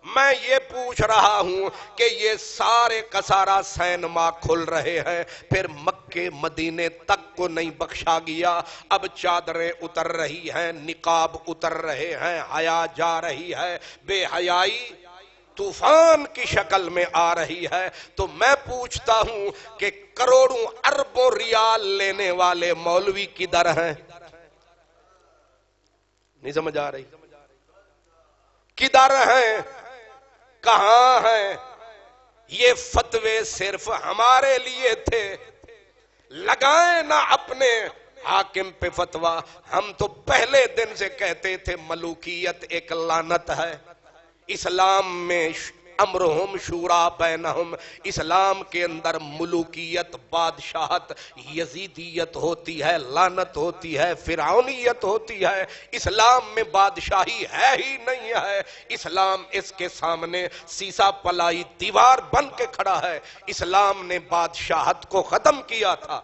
میں یہ پوچھ رہا ہوں کہ یہ سارے کسارا سینما کھل رہے ہیں، پھر مکے مدینے تک کو نہیں بخشا گیا، اب چادریں اتر رہی ہیں، نقاب اتر رہے ہیں، حیا جا رہی ہے، بے حیائی طوفان کی شکل میں آ رہی ہے۔ تو میں پوچھتا ہوں کہ کروڑوں اربوں ریال لینے والے مولوی کدھر ہیں؟ نہیں سمجھ آ رہی؟ کدھر ہیں؟ کہاں ہیں؟ یہ فتوے صرف ہمارے لیے تھے، لگائیں نہ اپنے حاکم پہ فتویٰ۔ ہم تو پہلے دن سے کہتے تھے ملوکیت ایک لعنت ہے، اسلام میں امرہم شورا بینہم، اسلام کے اندر ملوکیت، بادشاہت، یزیدیت ہوتی ہے، لعنت ہوتی ہے، فرعونیت ہوتی ہے۔ اسلام میں بادشاہی ہے ہی نہیں ہے، اسلام اس کے سامنے سیسا پلائی دیوار بن کے کھڑا ہے۔ اسلام نے بادشاہت کو ختم کیا تھا،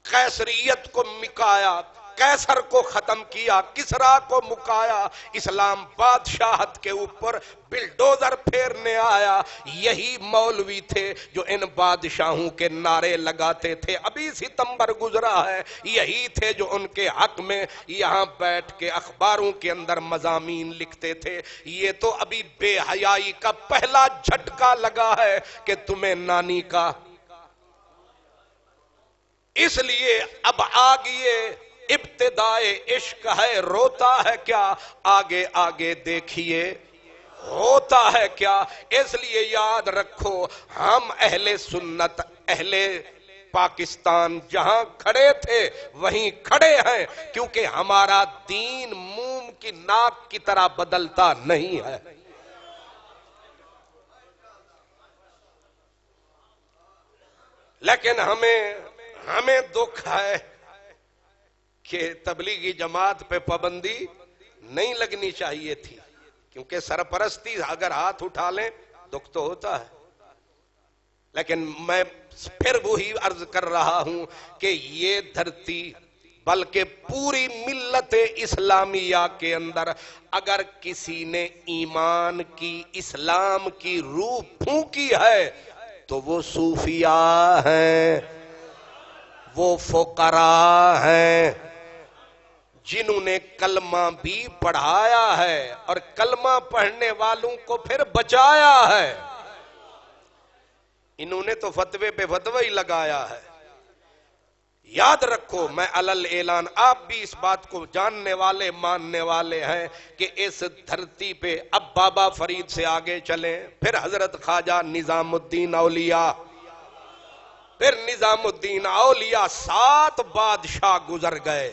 قیصریت کو مکایا، قیصر کو ختم کیا، کسرا کو مکایا، اسلام بادشاہت کے اوپر بلڈوزر پھیرنے آیا۔ یہی مولوی تھے جو ان بادشاہوں کے نعرے لگاتے تھے، ابھی ستمبر گزرا ہے، یہی تھے جو ان کے حق میں یہاں بیٹھ کے اخباروں کے اندر مضامین لکھتے تھے۔ یہ تو ابھی بے حیائی کا پہلا جھٹکا لگا ہے کہ تمہیں نانی کا، اس لیے اب آگئے ابتدائے عشق ہے، روتا ہے کیا، آگے آگے دیکھیے ہوتا ہے کیا۔ اس لیے یاد رکھو ہم اہل سنت، اہل پاکستان جہاں کھڑے تھے وہیں کھڑے ہیں، کیونکہ ہمارا دین موم کی ناک کی طرح بدلتا نہیں ہے۔ لیکن ہمیں دکھ ہے کہ تبلیغی جماعت پہ پابندی نہیں لگنی چاہیے تھی، کیونکہ سرپرستی اگر ہاتھ اٹھا لیں دکھ تو ہوتا ہے۔ لیکن میں پھر وہی عرض کر رہا ہوں کہ یہ دھرتی بلکہ پوری ملت اسلامیہ کے اندر اگر کسی نے ایمان کی، اسلام کی روح پھونکی ہے تو وہ صوفیاء ہیں، وہ فقراء ہیں، جنہوں نے کلمہ بھی پڑھایا ہے اور کلمہ پڑھنے والوں کو پھر بچایا ہے۔ انہوں نے تو فتوے پہ فتوی لگایا ہے۔ یاد رکھو، میں علل اعلان، آپ بھی اس بات کو جاننے والے ماننے والے ہیں کہ اس دھرتی پہ اب بابا فرید سے آگے چلیں، پھر حضرت خواجہ نظام الدین اولیاء، پھر نظام الدین اولیاء، 7 بادشاہ گزر گئے،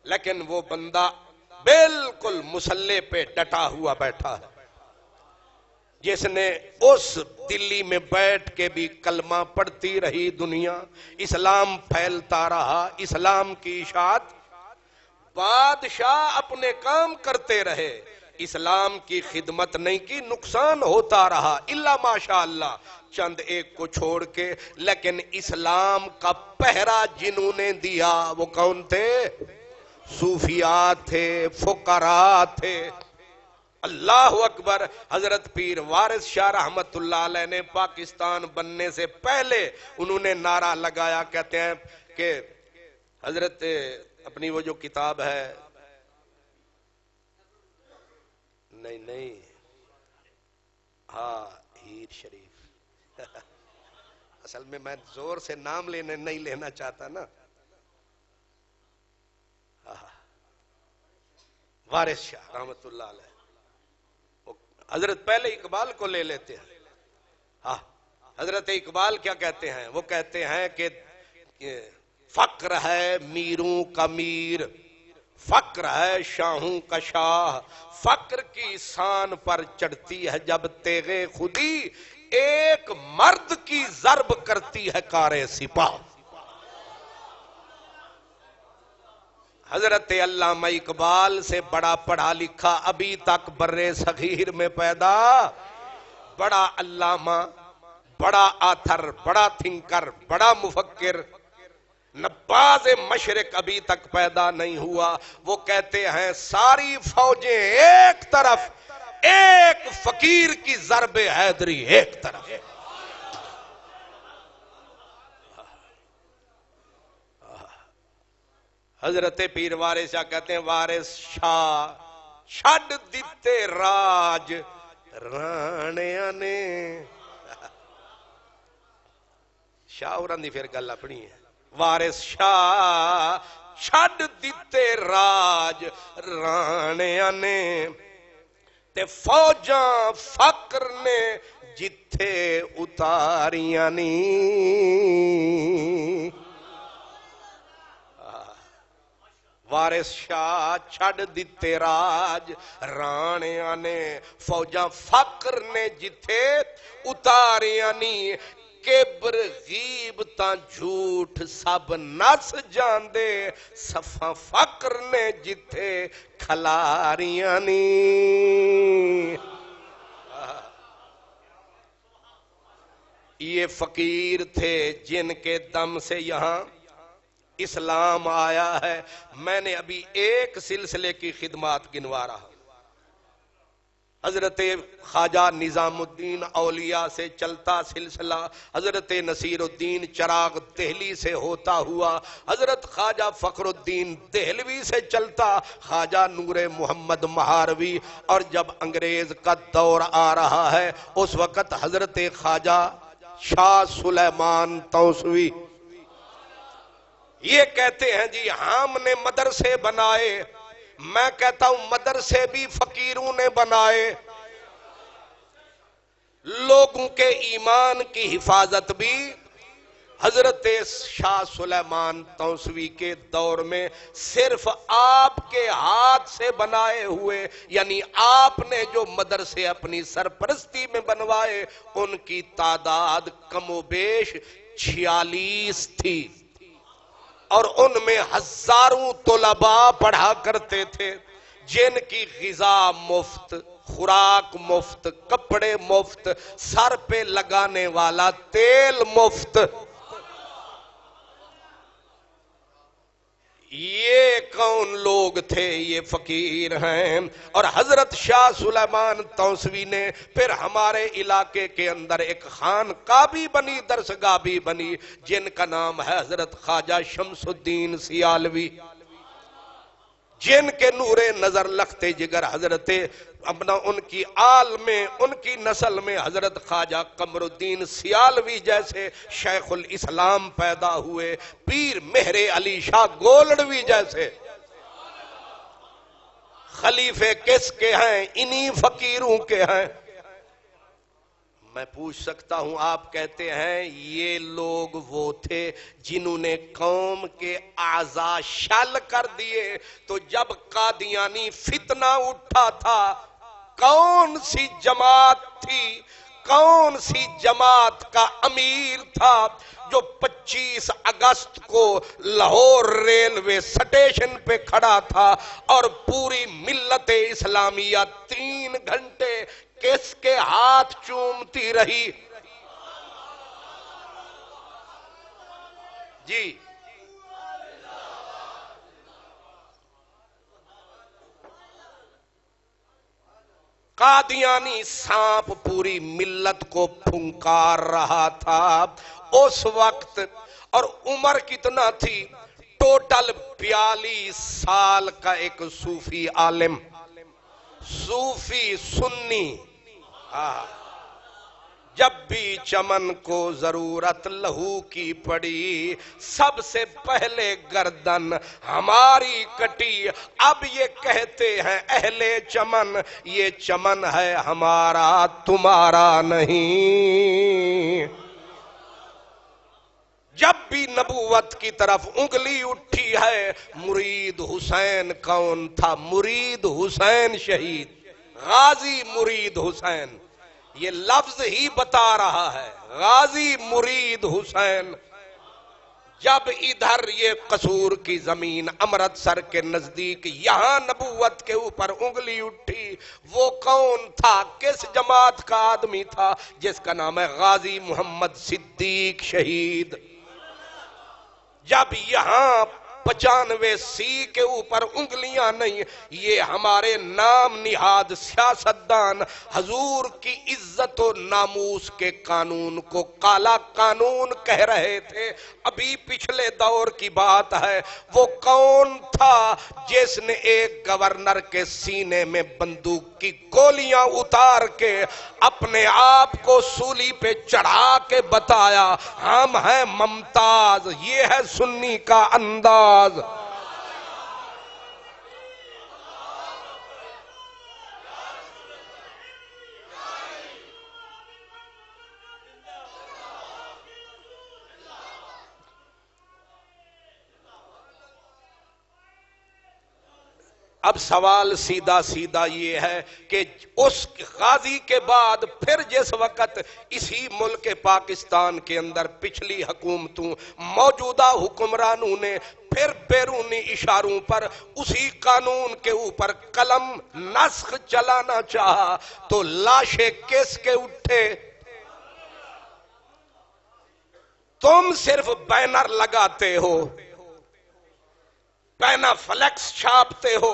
لیکن وہ بندہ بالکل مسلح پہ ڈٹا ہوا بیٹھا ہے، جس نے اس دلی میں بیٹھ کے بھی کلمہ پڑھتی رہی دنیا، اسلام پھیلتا رہا، اسلام کی اشاعت، بادشاہ اپنے کام کرتے رہے، اسلام کی خدمت نہیں کی، نقصان ہوتا رہا، الا ماشاء اللہ چند ایک کو چھوڑ کے، لیکن اسلام کا پہرا جنہوں نے دیا وہ کون تھے؟ صوفیاء تھے، فقراء تھے۔ اللہ اکبر۔ حضرت پیر وارث شاہ رحمت اللہ علیہ نے پاکستان بننے سے پہلے انہوں نے نعرہ لگایا، کہتے ہیں کہ حضرت اپنی وہ جو کتاب ہے، نہیں ہاں ہیر شریف اصل میں زور سے نام نہیں لینا چاہتا نا، وارث شاہ رحمت اللہ علیہ، حضرت پہلے اقبال کو لے لیتے ہیں۔ ہاں حضرت اقبال کیا کہتے ہیں؟ وہ کہتے ہیں کہ فقر ہے میروں کا میر، فقر ہے شاہوں کا شاہ، فقر کی شان پر چڑھتی ہے جب تیغے خودی، ایک مرد کی ضرب کرتی ہے کار سپاہ۔ حضرت علامہ اقبال سے بڑا پڑھا لکھا ابھی تک برے صغیر میں پیدا، بڑا علامہ، بڑا آتھر، بڑا تھنکر، بڑا مفکر، نباز مشرق ابھی تک پیدا نہیں ہوا۔ وہ کہتے ہیں ساری فوجیں ایک طرف، ایک فقیر کی ضرب حیدری ایک طرف۔ حضرت پیر وارث شاہ کہتے ہیں وارث شاہ چھڈ دیتے راج رانیاں نے، شاہ ہوراں دی پھر گل اپنی ہے، وارث شاہ چھڈ دیتے راج رانیاں نے، تے فوجاں فقر نے جتھے اتاریاں نی۔ وارث شاہ چھڈ دیتے راج رانیاں نے، فوجاں فقر نے جتھے اتاریاں نی، کبر غیبتاں جھوٹ سب نس جاندے، صفاں فقر نے جتھے کھلاریاں نی۔ یہ فقیر تھے جن کے دم سے یہاں اسلام آیا ہے۔ میں نے ابھی ایک سلسلے کی خدمات گنوا رہا، حضرت خواجہ نظام الدین اولیاء سے چلتا سلسلہ، حضرت نصیر الدین چراغ دہلی سے ہوتا ہوا، حضرت خواجہ فخر الدین دہلوی سے چلتا خواجہ نور محمد مہاروی، اور جب انگریز کا دور آ رہا ہے اس وقت حضرت خواجہ شاہ سلیمان توسوی۔ یہ کہتے ہیں جی ہم نے مدرسے بنائے، میں کہتا ہوں مدرسے بھی فقیروں نے بنائے، لوگوں کے ایمان کی حفاظت بھی حضرت شاہ سلیمان توسوی کے دور میں صرف آپ کے ہاتھ سے بنائے ہوئے، یعنی آپ نے جو مدرسے اپنی سرپرستی میں بنوائے ان کی تعداد کم و بیش 46 تھی، اور ان میں ہزاروں طلباء پڑھا کرتے تھے جن کی غذا مفت، خوراک مفت، کپڑے مفت، سر پہ لگانے والا تیل مفت۔ یہ کون لوگ تھے؟ یہ فقیر ہیں۔ اور حضرت شاہ سلیمان توسوی نے پھر ہمارے علاقے کے اندر ایک خانقاہ بھی بنی، درسگاہ بھی بنی، جن کا نام ہے حضرت خواجہ شمس الدین سیالوی، جن کے نور نظر لختے جگر حضرت اپنا ان کی آل میں، ان کی نسل میں حضرت خواجہ قمر الدین سیالوی جیسے شیخ الاسلام پیدا ہوئے، پیر مہر علی شاہ گولڑوی جیسے خلیفے کس کے ہیں؟ انہی فقیروں کے ہیں۔ میں پوچھ سکتا ہوں، آپ کہتے ہیں یہ لوگ وہ تھے جنہوں نے قوم کے اعضاء شل کر دیے، تو جب قادیانی فتنہ اٹھا تھا کون سی جماعت تھی، کون سی جماعت کا امیر تھا جو 25 اگست کو لاہور ریلوے سٹیشن پہ کھڑا تھا اور پوری ملت اسلامیہ 3 گھنٹے کس کے ہاتھ چومتی رہی؟ جی قادیانی سانپ پوری ملت کو پھنکار رہا تھا اس وقت، اور عمر کتنا تھی؟ ٹوٹل 42 سال کا ایک صوفی عالم، صوفی سنی. جب بھی چمن کو ضرورت لہو کی پڑی، سب سے پہلے گردن ہماری کٹی. اب یہ کہتے ہیں اہل چمن، یہ چمن ہے ہمارا تمہارا نہیں. جب بھی نبوت کی طرف انگلی اٹھی ہے، مرید حسین کون تھا؟ مرید حسین شہید، غازی مرید حسین. یہ لفظ ہی بتا رہا ہے، غازی مرید حسین. جب ادھر یہ قصور کی زمین امرتسر کے نزدیک یہاں نبوت کے اوپر انگلی اٹھی، وہ کون تھا؟ کس جماعت کا آدمی تھا؟ جس کا نام ہے غازی محمد صدیق شہید. جب یہاں 95 کے اوپر انگلیاں نہیں، یہ ہمارے نام نہاد سیاستدان حضور کی عزت و ناموس کے قانون کو کالا قانون کہہ رہے تھے. ابھی پچھلے دور کی بات ہے. وہ کون تھا جس نے ایک گورنر کے سینے میں بندوق کی گولیاں اتار کے اپنے آپ کو سولی پہ چڑھا کے بتایا ہم ہیں ممتاز؟ یہ ہے سنی کا انداز. اب سوال سیدھا سیدھا یہ ہے کہ اس غازی کے بعد پھر جس وقت اسی ملک پاکستان کے اندر پچھلی حکومتوں، موجودہ حکمرانوں نے پھر بیرونی اشاروں پر اسی قانون کے اوپر قلم نسخ چلانا چاہا تو لاشیں کس کے اٹھے؟ تم صرف بینر لگاتے ہو، پینا فلیکس چھاپتے ہو.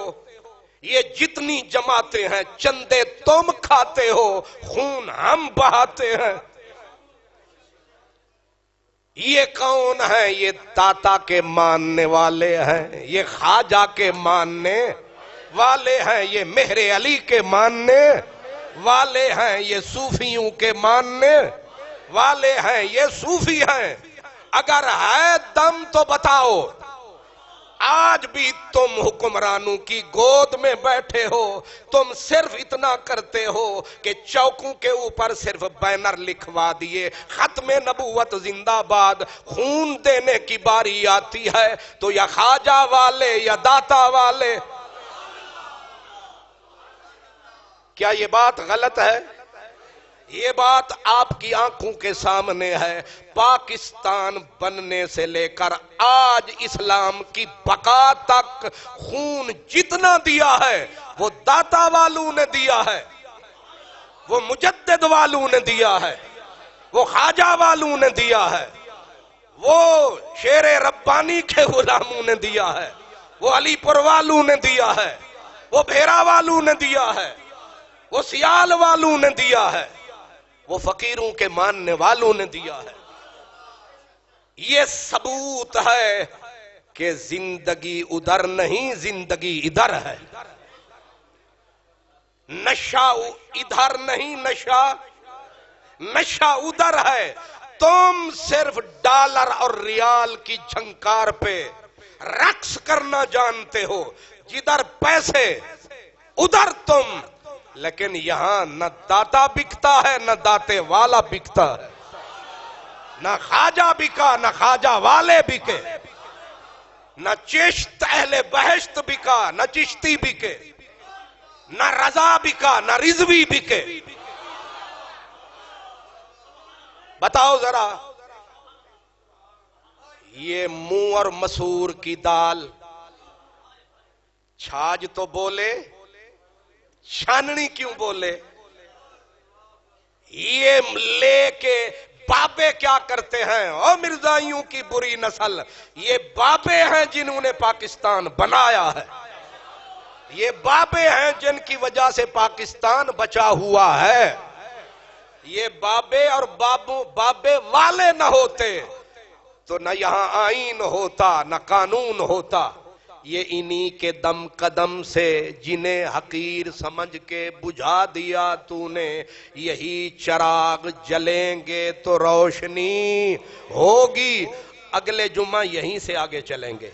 یہ جتنی جماعتیں ہیں چندے تم کھاتے ہو، خون ہم بہاتے ہیں. یہ کون ہے؟ یہ داتا کے ماننے والے ہیں، یہ خواجہ کے ماننے والے ہیں، یہ مہر علی کے ماننے والے ہیں، یہ صوفیوں کے ماننے والے ہیں، یہ صوفی ہیں. اگر ہے دم تو بتاؤ. آج بھی تم حکمرانوں کی گود میں بیٹھے ہو، تم صرف اتنا کرتے ہو کہ چوکوں کے اوپر صرف بینر لکھوا دیے ختم نبوت زندہ باد. خون دینے کی باری آتی ہے تو یا خواجہ والے یا داتا والے. کیا یہ بات غلط ہے؟ یہ بات آپ کی آنکھوں کے سامنے ہے. پاکستان بننے سے لے کر آج اسلام کی بقا تک خون جتنا دیا ہے وہ داتا والوں نے دیا ہے، وہ مجدد والوں نے دیا ہے، وہ خواجہ والوں نے دیا ہے، وہ شیر ربانی کے غلاموں نے دیا ہے، وہ علی پور والوں نے دیا ہے، وہ بھیرا والوں نے دیا ہے، وہ سیال والوں نے دیا ہے، وہ فقیروں کے ماننے والوں نے دیا ہے. یہ ثبوت ہے کہ زندگی ادھر نہیں، زندگی ادھر ہے. نشہ ادھر نہیں، نشہ ادھر ہے. تم صرف ڈالر اور ریال کی جھنکار پہ رقص کرنا جانتے ہو. جدھر پیسے ادھر تم. لیکن یہاں نہ داتا بکتا ہے نہ داتے والا بکتا ہے، نہ خواجہ بکا نہ خواجہ والے بکے، نہ چشت اہل بہشت بکا نہ چشتی بکے، نہ رضا بکا نہ رضوی بکے. بتاؤ ذرا، یہ منہ اور مسور کی دال چھاج تو بولے، چھاننی کیوں بولے؟ یہ لے کے بابے کیا کرتے ہیں؟ او مرزائیوں کی بری نسل، یہ بابے ہیں جنہوں نے پاکستان بنایا ہے، یہ بابے ہیں جن کی وجہ سے پاکستان بچا ہوا ہے۔ یہ بابے اور بابے والے نہ ہوتے تو نہ یہاں آئین ہوتا نہ قانون ہوتا۔ یہ انہی کے دم قدم سے جنہیں حقیر سمجھ کے بجھا دیا تو نے، یہی چراغ جلیں گے تو روشنی ہوگی۔ اگلے جمعہ یہیں سے آگے چلیں گے۔